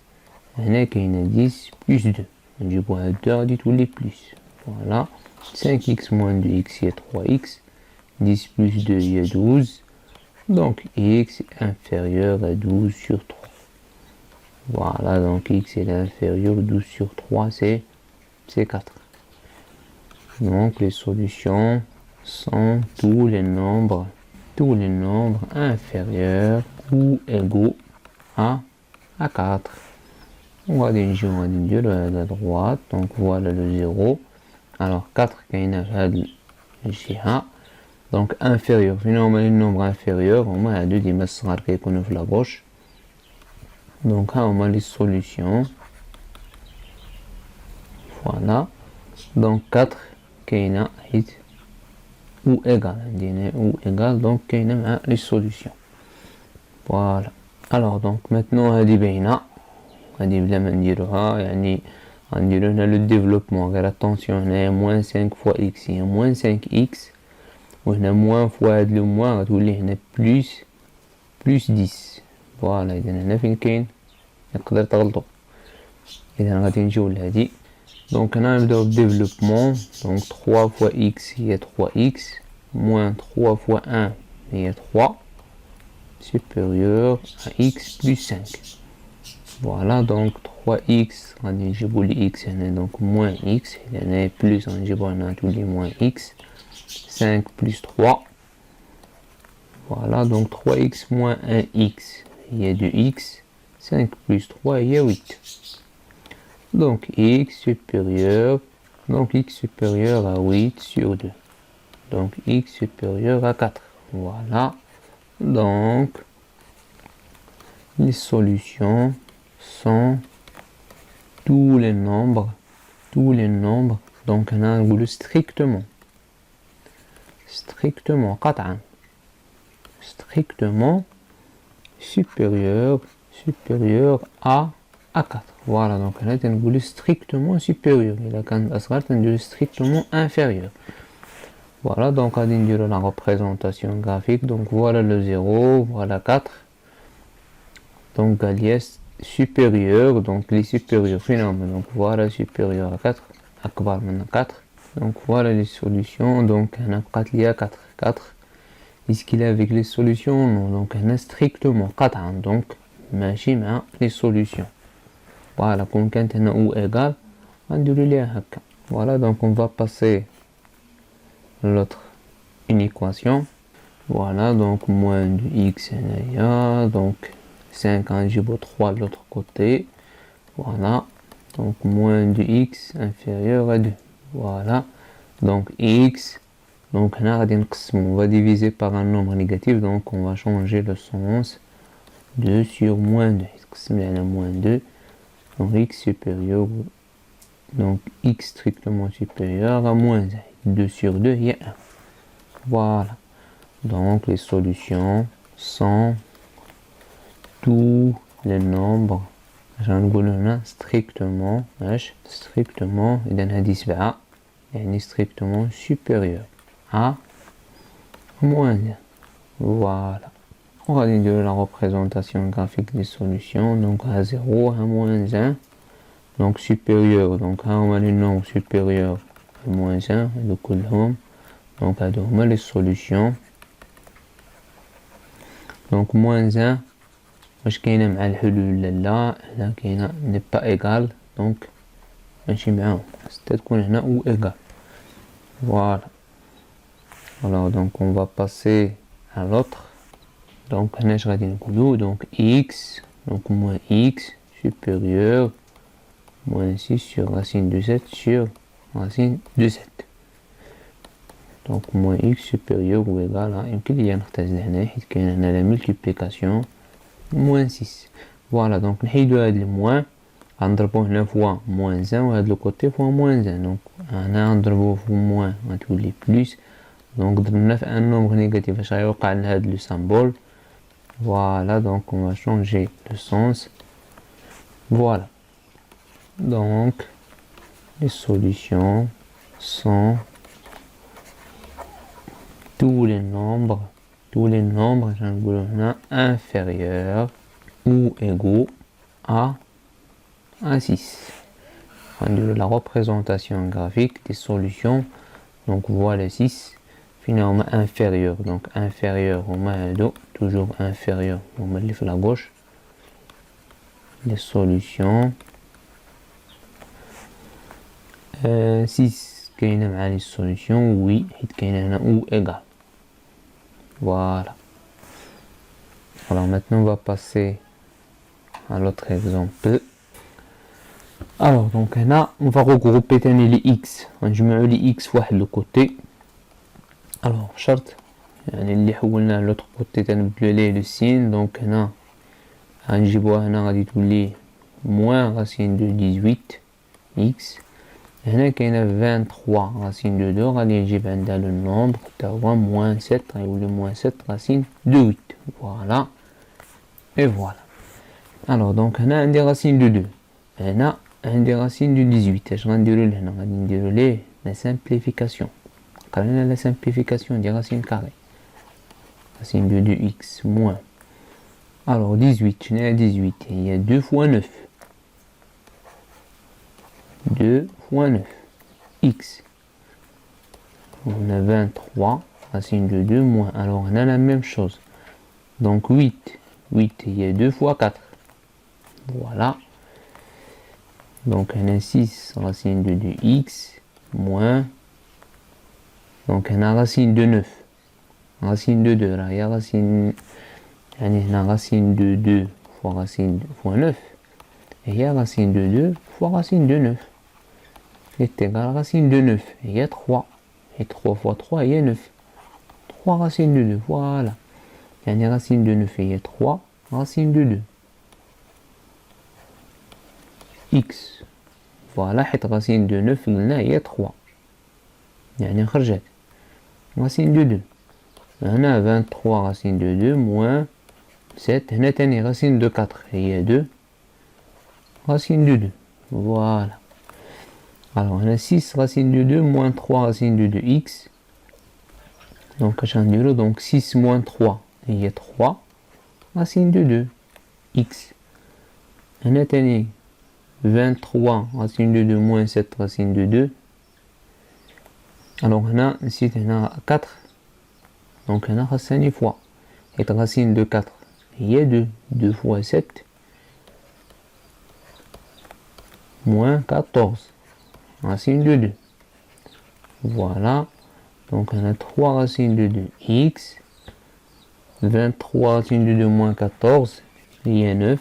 On a 10 plus 2. On dit 2, on dit tous les plus. Voilà. 5x moins 2x, il y a 3x. 10 plus 2, il y a 12. Donc x est inférieur à 12 sur 3. Voilà, donc x est inférieur, 12 sur 3, c'est 4. Donc les solutions sont tous les nombres inférieurs ou égaux à 4. On va dire à la droite, donc voilà le 0. Alors 4 qui est donc inférieur, finalement le nombre inférieur, on a deux dimensions qui sont la gauche. Donc là on a les solutions. Voilà. Donc 4 كاينه حيت ou égal عندنا ou égal donc كاينه les solutions. Voilà. Alors donc maintenant هذه باينه غادي بلا ما نديروها يعني غنديرو هنا le développement غير attention هنايا moins 5 fois x هي moins 5x وهنا moins fois هاد لو moins غتولي هنا plus 10. فوالا اذا هنا فين كاين نقدر تغلطوا. اذا غادي نجيو لهادي donc هنا نبداو بالديفلوبمون donc 3 fois x هي 3x moins 3 fois 1 هي 3 supérieur à x plus 5. Voilà donc 3x غادي نجيبو لي x هنا donc moins x هنا plus غنجيبو هنا تولي moins x 5 plus 3. Voilà donc 3x moins 1x il y a 2x 5 plus 3 il y a 8. Donc x supérieur à 8 sur 2. Donc x supérieur à 4. Voilà. Donc les solutions sont tous les nombres. Donc on a un strictement قطعا strictement supérieur à 4. Voilà, donc là, on strictement supérieur. Il a quand strictement inférieur. Voilà, donc on va dire la représentation graphique. Donc voilà le 0, voilà 4. Donc alias supérieur, donc les supérieurs finalement. Donc voilà supérieur à 4, akbar maintenant 4. Donc voilà les solutions. Donc on a 4 lié à 4. 4. Est-ce qu'il est avec les solutions? Non. Donc on a strictement 4. Donc machine à les solutions. Voilà, comme quand on a ou égal, on va dire voilà, donc on va passer l'autre une équation. Voilà, donc moins de x donc 5 en jibo 3 de l'autre côté. Voilà, donc moins de x inférieur à 2. Voilà, donc x, donc on va diviser par un nombre négatif, donc on va changer le sens. 2 sur moins 2. Moins 2. Donc x supérieur, donc x strictement supérieur à moins 1. 2 sur 2, il y a 1. Voilà. Donc les solutions sont tous les nombres strictement strictement supérieur à moins 1. Voilà. On va dire la représentation graphique des solutions. Donc à 0 à moins 1. Donc supérieur. Donc on a les nombres supérieurs à moins 1. Le colonne. Donc on a les solutions. Donc moins 1. واش كاينه مع الحلول لا هنا كاينه n'est pas égal donc ماشي معاهم تكون هنا ou égal. Voilà. Alors donc on va passer à l'autre. Donc هنا اش غادي نقولوا donc x donc moins x supérieur moins 6 sur racine de 7 sur racine de 7. Donc moins x supérieur ou égal à يمكن ليا نختزل هنا حيت كاين هنا la multiplication moins 6. Voilà, donc نحيدو هاد الموان غنضربو هنا فوا moins 1 وهاد لو كوتي فوا moins 1. donc هنا غنضربو في موان غتولي بلوس. donc ضربنا في ان nombre négatif اش غيوقع لنا هاد لو symbole. Voilà, donc on va changer le sens. Voilà, donc les solutions sont tous les nombres inférieurs ou égaux à 6. La représentation graphique des solutions. Donc voilà 6 finalement inférieur. Donc inférieur au main toujours inférieur au main de la gauche. Les solutions 6 كاينه مع les solutions oui حيت كاينه هنا ou égal. Voilà. Alors maintenant on va passer à l'autre exemple. Alors donc là on va regrouper les x. نجمعوا les x واحد le côté. Alors شرط يعني اللي حولنا l'autre côté تنبدلو ليه le signe. donc هنا غنجيبوها هنا غادي تولي moins racine de 18 x. هنا كاينه 23 racine de 2 غادي نجيب عندها le nombre تا هو moins 7 غيولي moins 7 racine de 8. Voilà. Et voilà. Alors donc هنا عندي racine de 2. هنا عندي racine de 18. اش غنديرو لهنا غادي نديرو ليه la simplification. قرينا la simplification ديال racine carrée. Racine de 2x moins. Alors 18 شناهي 18 هي 2 fois 9. 2 fois 9 x. On a 23 racine de 2 moins. Alors on a la même chose. Donc 8 il y a 2 fois 4. Voilà. Donc on a 6 racine de 2x moins. Donc on a racine de 9. Racine de 2 là, il y a racine. On a racine de 2 fois racine fois 9. Et il y a racine de 2 fois racine de 9. Est égal à racine de 9. Et il y a 3. Et 3 fois 3, il y a 9. 3 racines de 2. Voilà. Il y a racine de 9 et il y a 3 racines de 2. X. Voilà. Et racine de 9, il y a 3. Il y a racine de 2. On a 23 racine de 2 moins 7. هنا تاني racine de 4 هي 2. Racine de 2. Voilà. Alors on a 6 racine de 2 moins 3 racine de 2x. Donc donc 6 moins 3 il y a 3 racine de 2 x. On a 23 racine de 2 moins 7 racine de 2. Alors on a ici 4. Donc on a racine fois. Et racine de 4 il y a 2. 2 fois 7 moins 14 racine de 2. Voilà. Donc on a 3 racines de 2x. 23 racine de 2 moins 14, il y a 9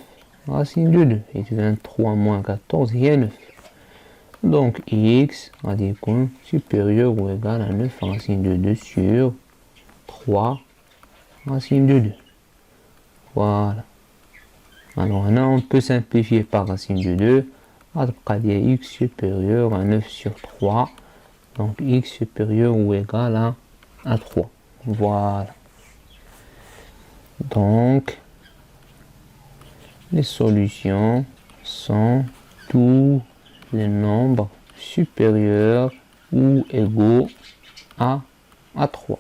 racine de 2. Et 23 moins 14, il y a 9. Donc x radical supérieur ou égal à 9 racine de 2 sur 3 racine de 2. Voilà. Alors là, on peut simplifier par racine de 2. Il y a x supérieur à 9 sur 3. Donc x supérieur ou égal à 3. Voilà. Donc, les solutions sont tous les nombres supérieurs ou égaux à 3.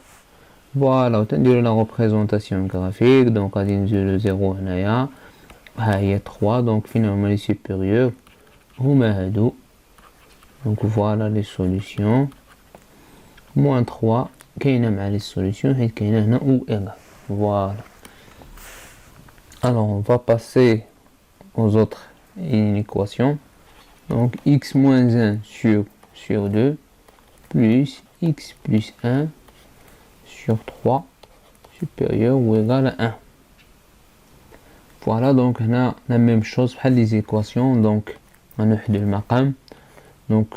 Voilà, on a la représentation graphique. Donc, à 0, il y a 3. Donc, finalement, les supérieurs. Donc, voilà les solutions. Moins 3. Qu'il y a les solutions et qu'il y a ou égal. Voilà. Alors, on va passer aux autres équations. Donc, x moins 1 sur 2 plus x plus 1 sur 3 supérieur ou égal à 1. Voilà, donc on a la même chose pour les équations. Donc, on a le maqam. Donc,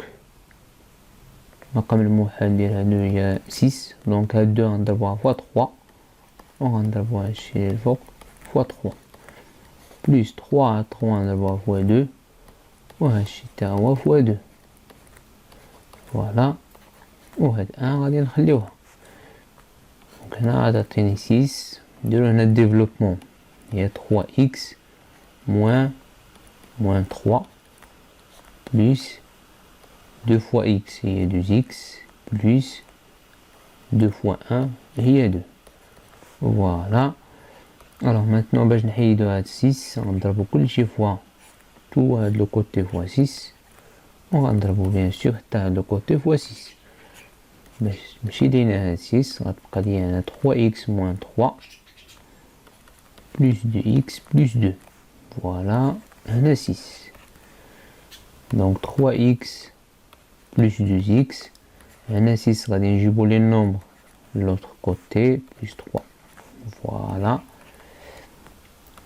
maqam le mouhad il y a 6. Donc, à 2 on doit fois 3. On doit chez le foc. Fois 3 plus 3 à 3 on va fois 2 وهالشيء fois 2. Voilà. وهاد 1 غادي نخليوها. Donc هنا غادي تعطيني 6. نديرو هنا الديفلوبمون هي 3x moins 3 plus 2 fois x هي 2x plus 2 fois 1 هي 2. Voilà. Alors maintenant, je vais faire 6, on va faire fois tout le côté fois 6. On va faire bien sûr le côté fois 6. Je vais faire 6, on va 3x moins 3 plus 2x plus 2. Voilà, on a 6. Donc 3x plus 2x, on a 6, on va jouer les nombres de l'autre côté, plus 3. Voilà.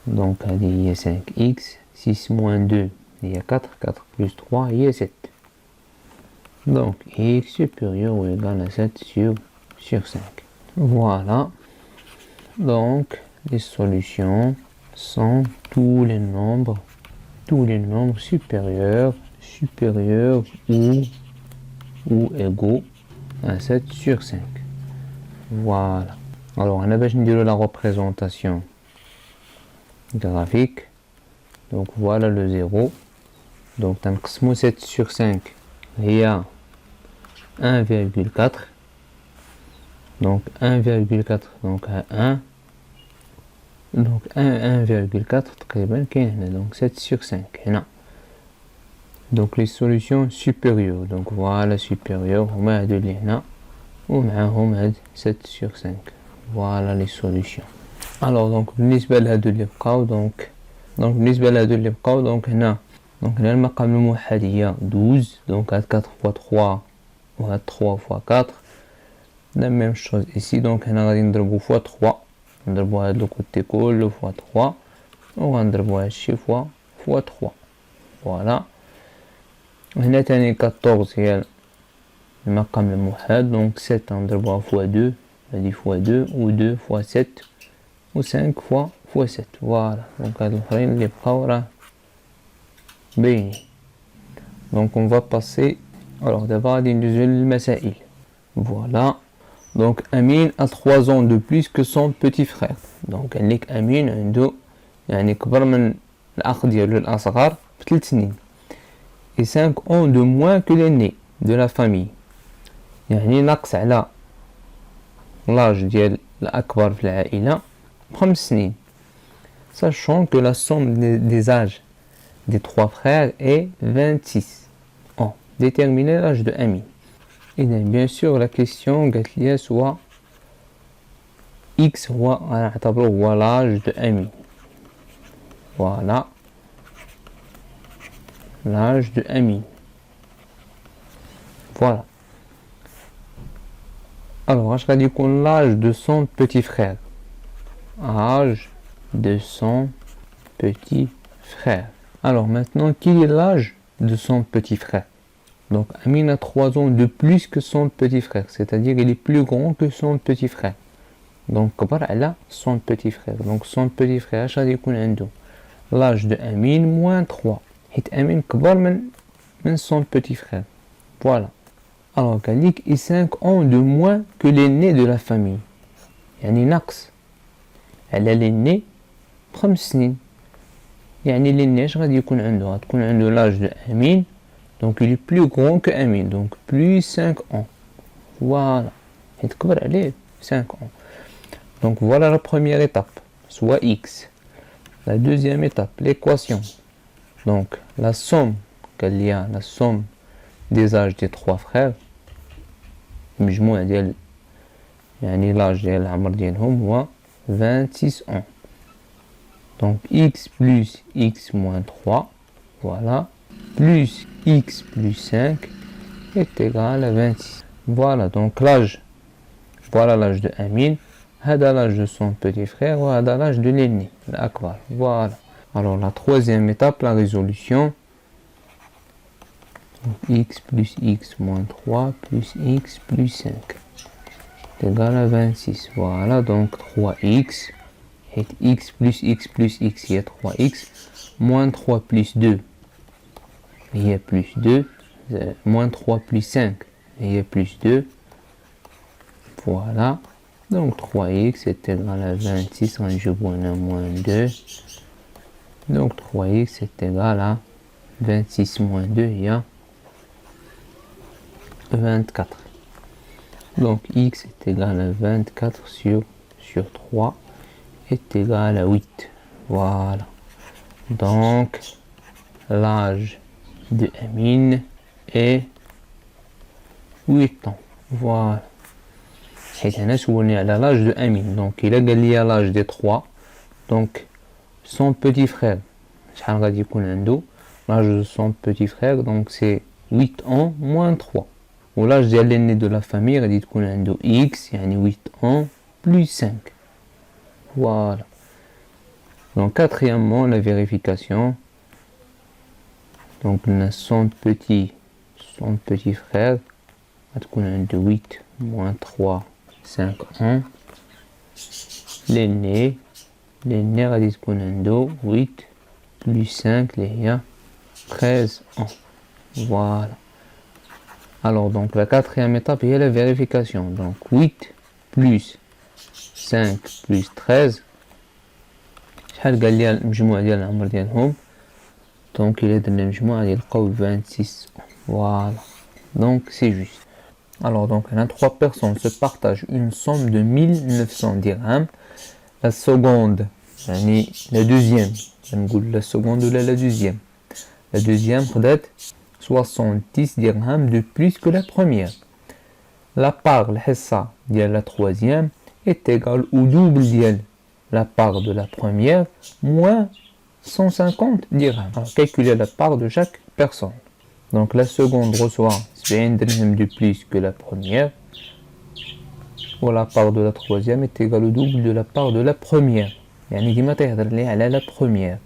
Donc, il y a 5x, 6 moins 2, il y a 4, 4 plus 3, il y a 7. Donc, x supérieur ou égal à 7 sur 5. Voilà. Donc, les solutions sont tous les nombres supérieurs ou égaux à 7 sur 5. Voilà. Alors, on a besoin de la représentation graphique. Donc voilà le 0. Donc تنقسمو 7 sur 5 هي 1,4. Donc 1,4 donc 1. Donc 1,4 تقريبا كاين هنا. Donc 7 sur 5 هنا. Donc les solutions supérieures. Donc voilà supérieures هما هادو اللي هنا ومعاهم هاد 7 sur 5. Voilà les solutions. Alors donc بالنسبة لهادو اللي بقاو donc بالنسبة لهادو اللي بقاو donc هنا المقام الموحد هي 12. Donc هاد 4 fois 3 وهاد 3 fois 4 la même chose ici. Donc هنا غادي نضربو fois 3 نضربو هاد لو كوتي كله fois 3 وغنضربو هادشي fois 3. Voilà. هنا تاني 14 هي المقام الموحد. Donc 7 نضربوها fois 2 هادي fois 2 و 2 fois 7 و 5 fois 7. Voilà. Donc هاد الآخرين اللي بقاو راه باينين. Donc on va passer. Alors d'abord غادي ندوزو للمسائل. Voilà. Donc Amin a 3 ans de plus que son petit frère. Donc Amin عنده يعني كبر من الأخ ديالو الأصغر ب3 سنين. Et 5 ans de moins que l'aîné de la famille. يعني ناقص على l'âge ديال الأكبر في العائلة ب5 سنين. Sachant que la somme des âges des 3 frères est 26 ans. Déterminer l'âge de Amin. Et bien sûr la question قالت لي soit X هو نعتبره هو l'âge de Amin. Voilà l'âge de Amin. Voilà. Alors اش غادي يكون l'âge de son petit frère. Âge de son petit frère. Alors maintenant, quel est l'âge de son petit frère? Donc Amin a 3 ans de plus que son petit frère, c'est-à-dire il est plus grand que son petit frère. Donc كبر على son petit frère. Donc son petit frère اش غادي يكون عنده l'âge de Amin moins 3 حيت Amin كبر من son petit frère. Voilà. Alors قال لك et 5 ans de moins que l'aîné de la famille. يعني نقص على l'aîné ب5 سنين. يعني l'aîné اش غادي يكون عنده؟ غتكون عنده l'âge de Amin. Donc il est plus grand que Amin, donc plus 5 ans. Voilà. Il كبر عليه 5 ans. Donc voilà la première étape, soit X. La deuxième étape, l'équation. Donc la somme qu'il y a, la somme des âges des 3 frères. مجموع ديال يعني l'âge ديال العمر ديالهم هو 26 ans. Donc X plus X moins 3, voilà, plus X plus 5 est égal à 26. Voilà, donc l'âge, voilà l'âge de Amin, هذا l'âge de son petit frère, وهذا l'âge de l'aîné, l'akbar. Voilà. Alors la troisième étape, la résolution. Donc, X plus X moins 3 plus X plus 5 est égal à 26. Voilà, donc 3X. Et X plus X plus X, il y a 3X. Moins 3 plus 2, il y a plus 2. Moins 3 plus 5, il y a plus 2. Voilà. Donc 3X est égal à 26. On joue moins 2. Donc 3X est égal à 26 moins 2, il y a 24. Donc X est égal à 24 sur 3 est égal à 8. Voilà. Donc l'âge de Amin est 8 ans. Voilà. حيت هنا سولني على l'âge de Amin. Donc il a قال لي l'âge des 3. Donc son petit frère شحال غادي يكون عنده؟ l'âge de son petit frère donc c'est 8 ans moins 3. و l'âge ديال l'aîné de la famille غادي تكون عنده X يعني 8 ans plus 5. Voilà. Donc quatrièmement la vérification. Donc son petit frère va تكون عنده 8 moins 3 5 ans. l'aîné غادي تكون عنده 8 plus 5 اللي هي 13 ans. Voilà. Alors donc la quatrième étape est la vérification. Donc 8 plus 5 plus 13 شحال قال لي المجموع ديال العمر ديالهم؟ Donc il est dans le مجموع يلقاو 26. Voilà. Donc c'est juste. Alors donc là 3 personnes se partagent une somme de 1900 dirhams. La seconde يعني la deuxième نقول la seconde ولا la deuxième. La deuxième خدات 70 dirhams de plus que la première. La part الحصة ديال la troisième est égale au double ديال la part de la première moins 150 dirhams. Alors calculer la part de chaque personne. Donc la seconde reçoit 70 dirhams de plus que la première. Ou la part de la troisième est égale au double de la part de la première. يعني ديما تهضر لي على la première.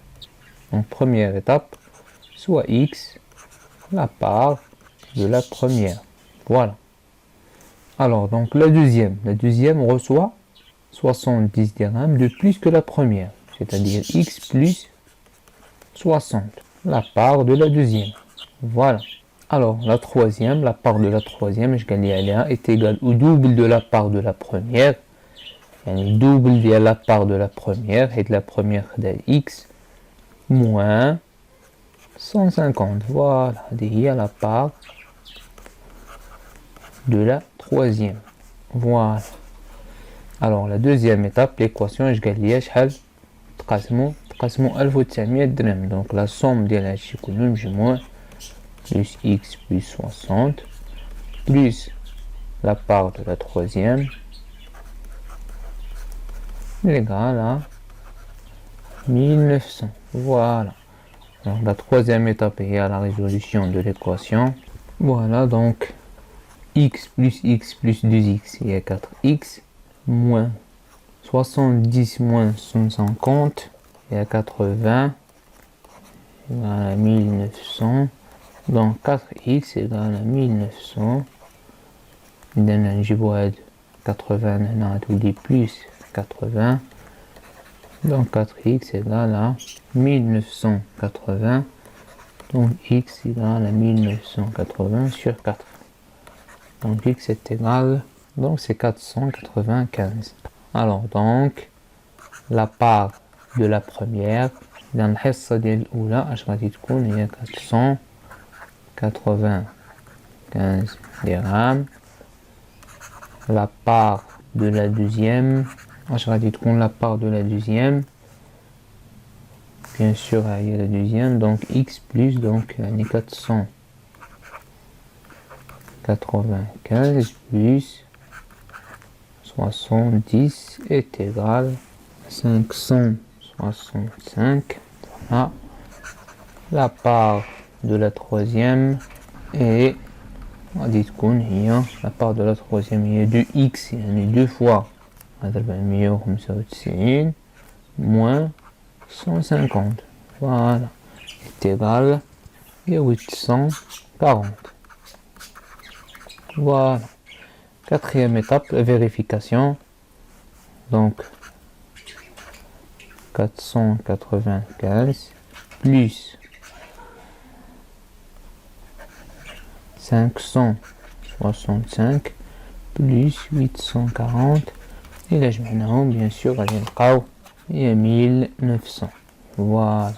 Donc première étape, soit X, la part de la première. Voilà. Alors donc la deuxième reçoit 70 dirhams de plus que la première, c'est-à-dire X plus 60, la part de la deuxième. Voilà. Alors, la troisième, la part de la troisième, je gagne est égale au double de la part de la première. يعني double de la part de la première, et de la première de x, moins 150. Voilà, هي la part de la troisième. Voilà. Alors, la deuxième étape, l'équation, je gagne تقسموا 1900 درهم. Donc, la somme de la يكون moins plus x plus 60 plus la part de la troisième égale à 1900. Voilà. Donc la troisième étape est à la résolution de l'équation. Voilà, donc x plus 2x il y a 4x moins 70 moins 150 il y a 80 égale à 1900. Donc 4x égale à 1900. إذن نجيبو هاد 80 هنا غتولي plus 80. Donc 4x égale à 1980. Donc x égale à 1980 sur 4. Donc x est égal, donc c'est 495. Alors donc la part de la première dans الحصة ديال الأولى اش غادي تكون هي 495 درهم. La part de la deuxième, je vais dire qu'on la part de la deuxième, bien sûr il y a la deuxième, donc x plus donc 495 plus 70 est égal à 565. Voilà. La part de la troisième est on dit qu'on y a la part de la troisième il y a 2x il y a 2 fois 495 moins 150 voilà est égal à 840. Voilà. Quatrième étape, la vérification. Donc 495 plus 565 plus 840 et là je maintenant bien sûr il y a 1900. Voilà.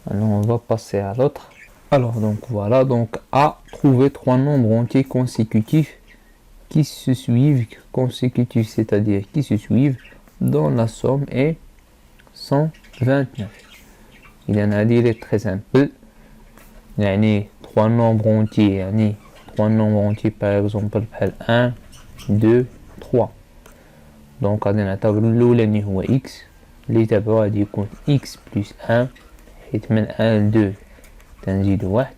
Alors on va passer à l'autre. Alors donc voilà, donc à trouver trois nombres entiers consécutifs qui se suivent, consécutifs c'est-à-dire qui se suivent dont la somme est 129. Il y en a dit très simple. Il y a trois nombres entiers, trois nombres entiers par exemple 1 2 3. Donc غادي نعتبر الاولاني هو x اللي تابعو غادي يكون x plus 1 حيت من 1 ل 2 تنزيد واحد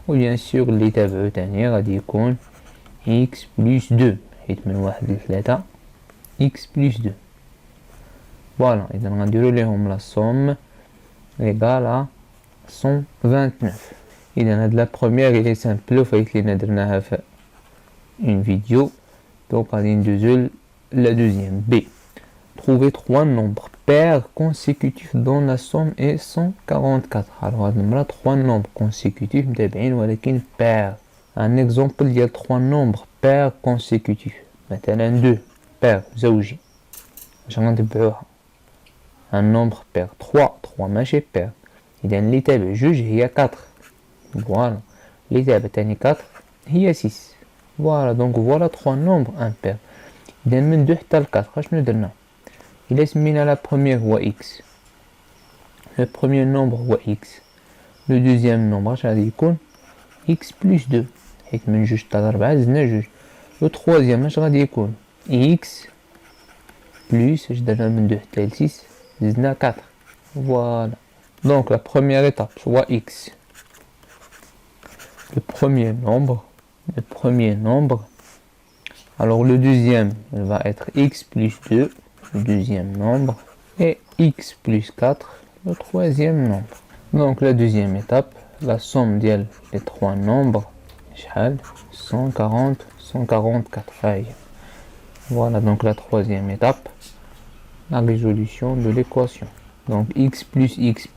و بيان سور اللي تابعو تاني غادي يكون x plus 2 حيت من 1 ل 3 x plus 2. فوالا اذا غنديرو ليهم لا somme égale à 129. إذا هاد لا بروميير إلي سامبل فايت لينا درناها في une vidéo. Donc غادي ندوزو la deuxième B. Trouver trois nombres pairs consécutifs dont la somme est 144. Alors هاد المرة trois nombres consécutifs متابعين ولكن pairs. Un exemple ديال trois nombres pairs consécutifs. مثلا 2 pair زوجي. باش غنتبعوها. Un nombre pair 3 ماشي pair. إذا اللي تابع جوج هي 4. Voilà. اللي تابع تاني 4 هي 6. Voilà. Donc voilà trois nombres impairs. إذا من 2 حتى ل 4 اشنو درنا؟ إلا سمينا la première هو x. Le premier nombre هو x. Le deuxième nombre اش غادي يكون؟ x plus 2. حيت من 2 حتى ل 4 زدنا جوج. Le troisième اش غادي يكون؟ x plus اش درنا من 2 حتى ل 6 زدنا 4. Voilà. Donc la première étape soit x. Le premier nombre. Alors le deuxième, il va être x plus 2, le deuxième nombre, et x plus 4, le troisième nombre. Donc la deuxième étape, la somme des trois nombres, 140, 144. Voilà donc la troisième étape, la résolution de l'équation. Donc x plus x,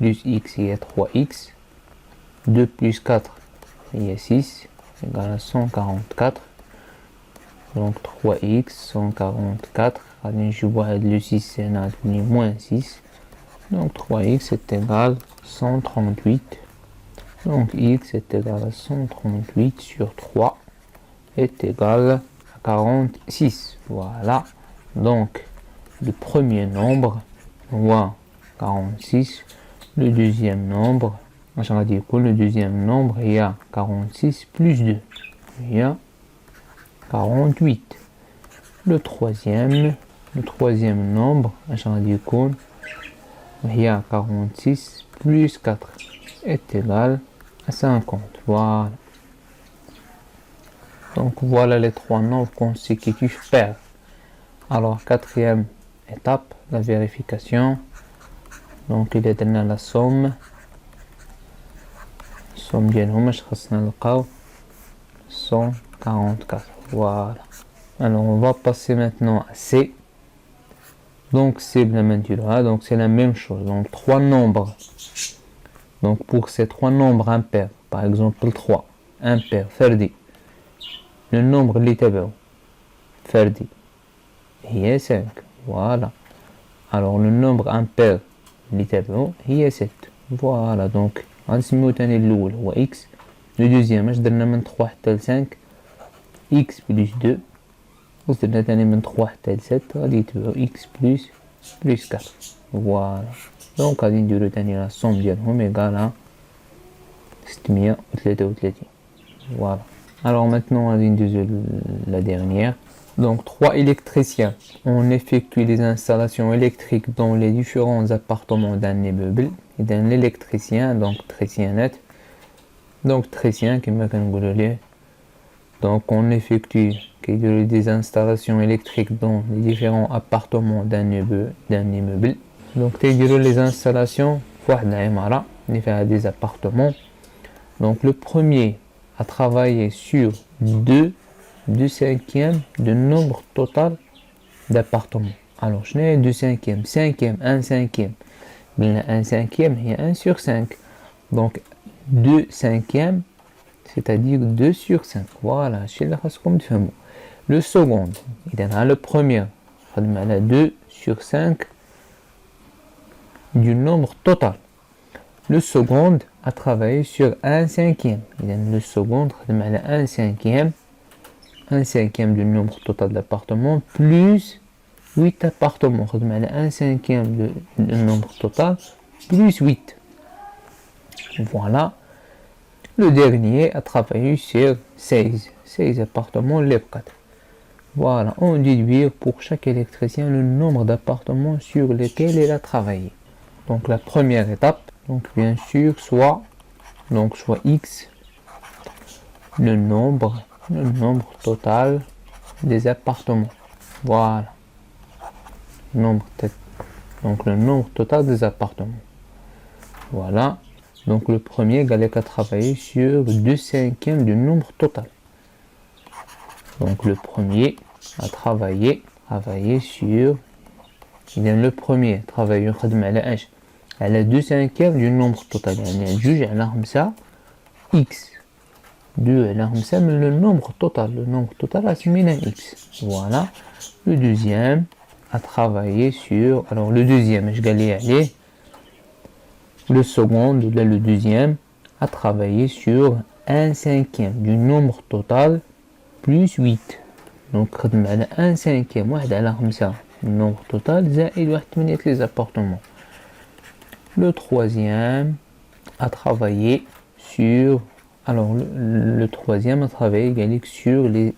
il y a 3x, 2 plus 4, هي 6 égale à 144. Donc 3x 144 غادي نجيبو هاد لو 6 هنا تولي moins 6. Donc 3x est égal à 138. Donc x est égal à 138 sur 3 est égal à 46. Voilà. Donc le premier nombre, on voit 46. Le deuxième nombre, le deuxième nombre, il y a 46 plus 2. Il y a 48. Le troisième nombre, il y a 46 plus 4 est égal à 50. Voilà. Donc voilà les trois nombres consécutifs pairs. Alors quatrième étape, la vérification. Donc il est donné la somme. Somme ديالهم اش خاصنا نلقاو 144. Voilà. Alors on va passer maintenant à C. Donc c'est la même donc c'est la même chose. Donc trois nombres. Donc pour ces trois nombres impairs, par exemple 3 impair فردي, le nombre اللي تبعه فردي هي 5. Voilà. Alors le nombre impair اللي تبعه هي 7. Voilà. Donc غنسميو تاني الاول هو x. le deuxième اش درنا من 3 حتى ل 5 x plus 2. وزدنا تاني من 3 حتى ل 7 غادي يتبعو x plus 4. Voilà. Donc غادي نديرو تاني لا somme ديالهم ايكال 633. Voilà. Alors maintenant غادي ندوزو la dernière. Donc 3 électriciens. On effectue les installations électriques dans les différents appartements d'un immeuble. Et d'un l'électricien, donc tricien net. Donc tricien qui me fait. Donc on effectue des installations électriques dans les différents appartements d'un immeuble. Donc les installations, il fait des appartements. Donc le premier a travaillé sur 2/5 du nombre total d'appartements. Alors je n'ai 2/5, 5e, 1/5. 1/5 est 1 sur 5. Donc 2/5, c'est-à-dire 2 sur 5. Voilà, le second, il a le premier, 2 sur 5 du nombre total. Le second a travaillé sur 1/5. Le second, 1/5. 1/5 du nombre total d'appartements plus 8 appartements. 1/5 du nombre total plus 8. Voilà. Le dernier a travaillé sur 16 appartements, les 4. Voilà, on déduit pour chaque électricien le nombre d'appartements sur lesquels il a travaillé. Donc la première étape, donc bien sûr, soit x, le nombre total des appartements. Voilà. Donc le nombre total des appartements. Voilà. Donc le premier Galec a travaillé sur 2/5 du nombre total. Donc le premier a travaillé sur, le premier travailleur elle a 2/5 du nombre total. Elle a juge elle a x. 2 elle a le nombre total. Le nombre total a x. Voilà. Le deuxième a travaillé sur, alors le deuxième je galais aller. Le second, là le deuxième, a travaillé sur 1/5 du nombre total plus 8. Donc 1/5 le nombre total زائد 1 les appartements. Le troisième a travaillé sur, alors le troisième a travaillé sur les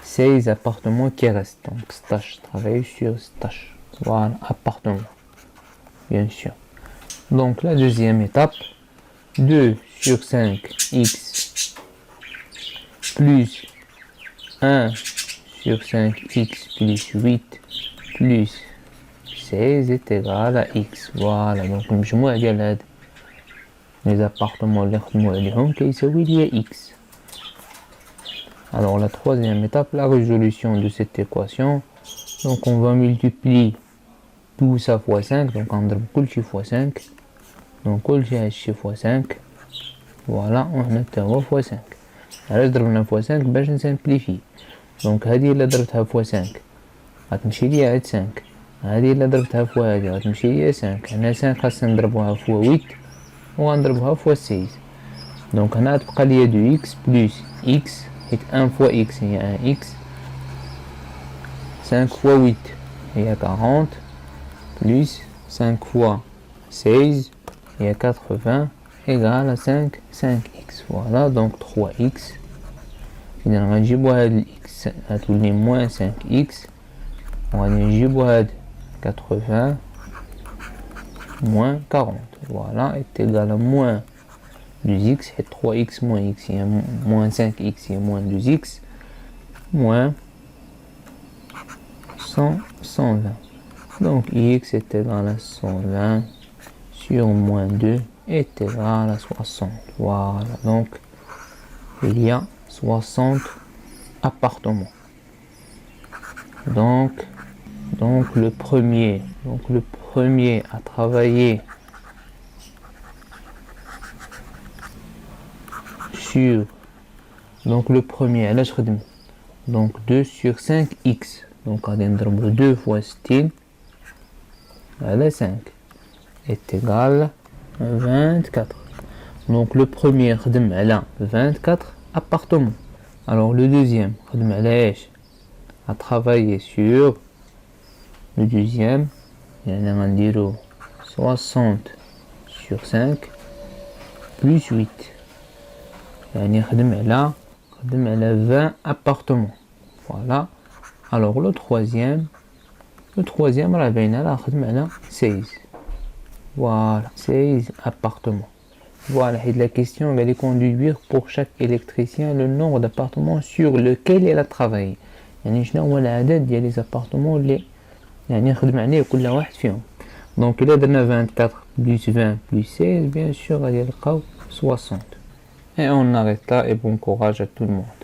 16 appartements qui restent. Donc stage, travailler sur stage. Voilà, appartement. Bien sûr. Donc la deuxième étape, 2 sur 5 x plus 1 sur 5 x plus 8 plus 16 est égal à x. Voilà, donc المجموع ديال هاد les appartements اللي خدموا عليهم كيساوي ليا x. Alors la troisième étape, la résolution de cette équation. Donc on va multiplier tout ça fois 5, donc on va كل شيء fois 5. Donc كل شيء هادشي fois 5. فوالا وهنا تا هو فوا 5. علاش ضربنا فوا 5 باش نسامبليفي. دونك هادي الا ضربتها فوا 5 غتمشي ليا عاد 5. هادي الا ضربتها فوا هادي غتمشي ليا 5. هنا 5 خاصنا نضربوها فوا 8 وغنضربوها فوا 16. دونك هنا تبقى ليا 2 اكس بلس اكس حيت 1 فوا اكس هي 1 اكس. 5 فوا 8 هي 40 بلس 5 فوا 16 هي 80 égal à 5x. Voilà, donc 3x. إذا غنجيبو هاد الإكس غتولي موان 5x. وغادي نجيبو هاد 80 موان 40. Voilà, est égal à moins 2x. حيت 3x moins x هي موان 5x هي موان 2x. Moins 120. Donc x est égal à 120 sur moins 2 est égal à 60. Voilà, donc il y a 60 appartements. Donc le premier à travailler sur, donc le premier, là je redis, donc 2 sur 5x. Donc on va 2 fois style, elle est 5, est égal à 24. Donc le premier elle a 24 appartements. Alors le deuxième à travailler sur le deuxième, il y en a 60 sur 5 plus 8. يعني elle a 20 appartements. Voilà. Alors le troisième راه باينه راه خدم على 16. Voilà, 16 appartements. Voilà, et la question va conduire pour chaque électricien le nombre d'appartements sur lequel il a travaillé. يعني شنو هو العدد ديال les appartements اللي يعني خدم عليه كل واحد فيهم. Donc إلا درنا 24 plus 20 plus 16 bien sûr غادي نلقاو 60. Et on arrête là et bon courage à tout le monde.